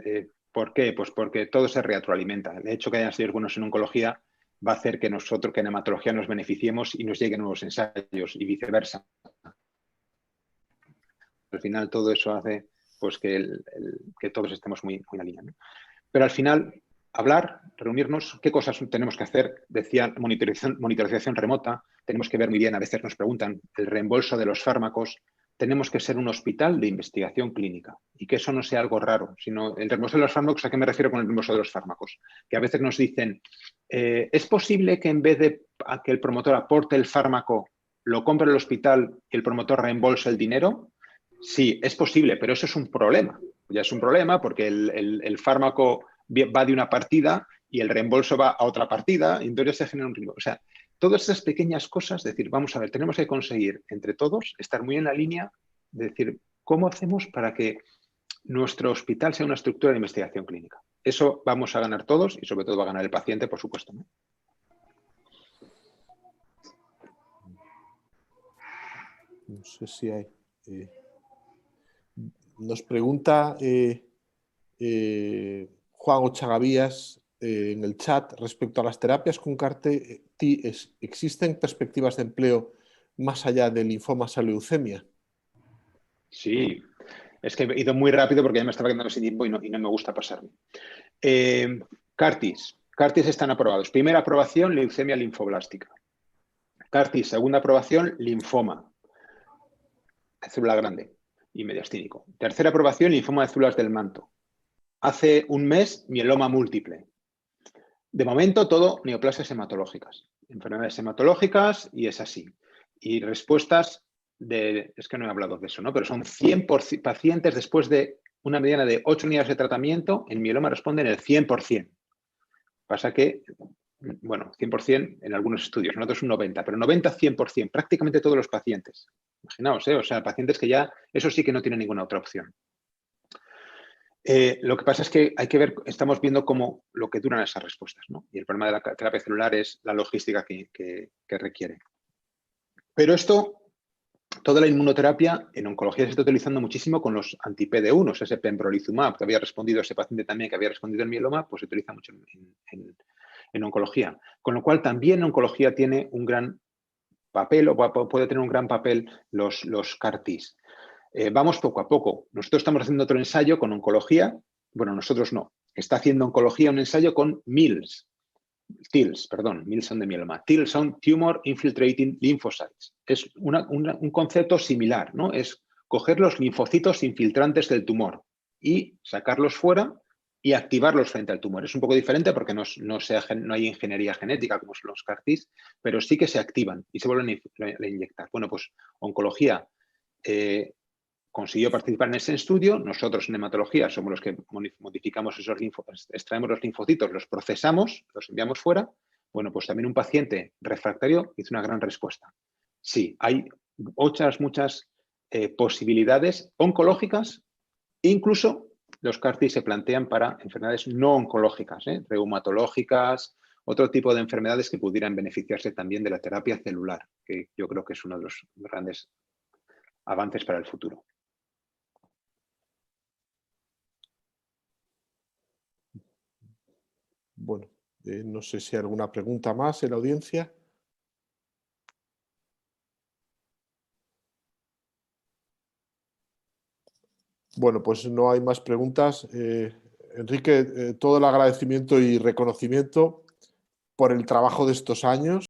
¿por qué? Pues porque todo se retroalimenta. El hecho que hayan sido buenos en oncología va a hacer que nosotros, que en hematología nos beneficiemos y nos lleguen nuevos ensayos y viceversa. Al final todo eso hace pues que todos estemos muy en la línea, ¿no? Pero al final, hablar, reunirnos, qué cosas tenemos que hacer. Decía monitorización remota, tenemos que ver muy bien, a veces nos preguntan, el reembolso de los fármacos. Tenemos que ser un hospital de investigación clínica y que eso no sea algo raro, sino el reembolso de los fármacos. ¿A qué me refiero con el reembolso de los fármacos? Que a veces nos dicen, ¿es posible que en vez de que el promotor aporte el fármaco, lo compre el hospital y el promotor reembolse el dinero? Sí, es posible, pero eso es un problema. Ya es un problema porque el fármaco va de una partida y el reembolso va a otra partida y entonces se genera un ritmo. O sea, todas esas pequeñas cosas, es decir, vamos a ver, tenemos que conseguir entre todos estar muy en la línea de decir, ¿cómo hacemos para que nuestro hospital sea una estructura de investigación clínica? Eso vamos a ganar todos y sobre todo va a ganar el paciente, por supuesto, ¿no? No sé si hay... Nos pregunta Juan Ochagavías en el chat respecto a las terapias con CAR-T, ¿existen perspectivas de empleo más allá del linfoma y leucemia? Sí, es que he ido muy rápido porque ya me estaba quedando sin tiempo y no me gusta pasarme. CAR-Ts. CAR-Ts están aprobados. Primera aprobación, leucemia linfoblástica. CAR-Ts, segunda aprobación, linfoma, célula grande y mediastínico. Tercera aprobación, linfoma de células del manto. Hace un mes, mieloma múltiple. De momento, todo neoplasias hematológicas. Enfermedades hematológicas y es así. Y respuestas de... Es que no he hablado de eso, ¿no? Pero son 100 pacientes después de una mediana de 8 unidades de tratamiento, en mieloma responden el 100%. Pasa que, bueno, 100% en algunos estudios, en otros un 90%, pero 90-100%, prácticamente todos los pacientes. Imaginaos, o sea, pacientes que ya, eso sí que no tienen ninguna otra opción. Lo que pasa es que hay que ver, estamos viendo cómo lo que duran esas respuestas, ¿no? Y el problema de la terapia celular es la logística que requiere. Pero esto, toda la inmunoterapia en oncología se está utilizando muchísimo con los anti-PD1, ese pembrolizumab que había respondido, ese paciente también que había respondido en mieloma, pues se utiliza mucho en oncología. Con lo cual también oncología tiene un gran papel o puede tener un gran papel los CAR-Ts. Vamos poco a poco. Nosotros estamos haciendo otro ensayo con oncología. Bueno, nosotros no. Está haciendo oncología un ensayo con TILs son de mieloma. TILs son Tumor Infiltrating Lymphocytes. Es un concepto similar, ¿no? Es coger los linfocitos infiltrantes del tumor y sacarlos fuera y activarlos frente al tumor. Es un poco diferente porque no hay ingeniería genética como son los CAR-Ts, pero sí que se activan y se vuelven a inyectar. Bueno, pues oncología consiguió participar en ese estudio. Nosotros en hematología somos los que modificamos esos linfocitos, extraemos los linfocitos, los procesamos, los enviamos fuera. Bueno, pues también un paciente refractario hizo una gran respuesta. Sí, hay muchas posibilidades oncológicas, incluso los CAR-T se plantean para enfermedades no oncológicas, reumatológicas, otro tipo de enfermedades que pudieran beneficiarse también de la terapia celular, que yo creo que es uno de los grandes avances para el futuro. Bueno, no sé si hay alguna pregunta más en la audiencia. Bueno, pues no hay más preguntas. Enrique, todo el agradecimiento y reconocimiento por el trabajo de estos años.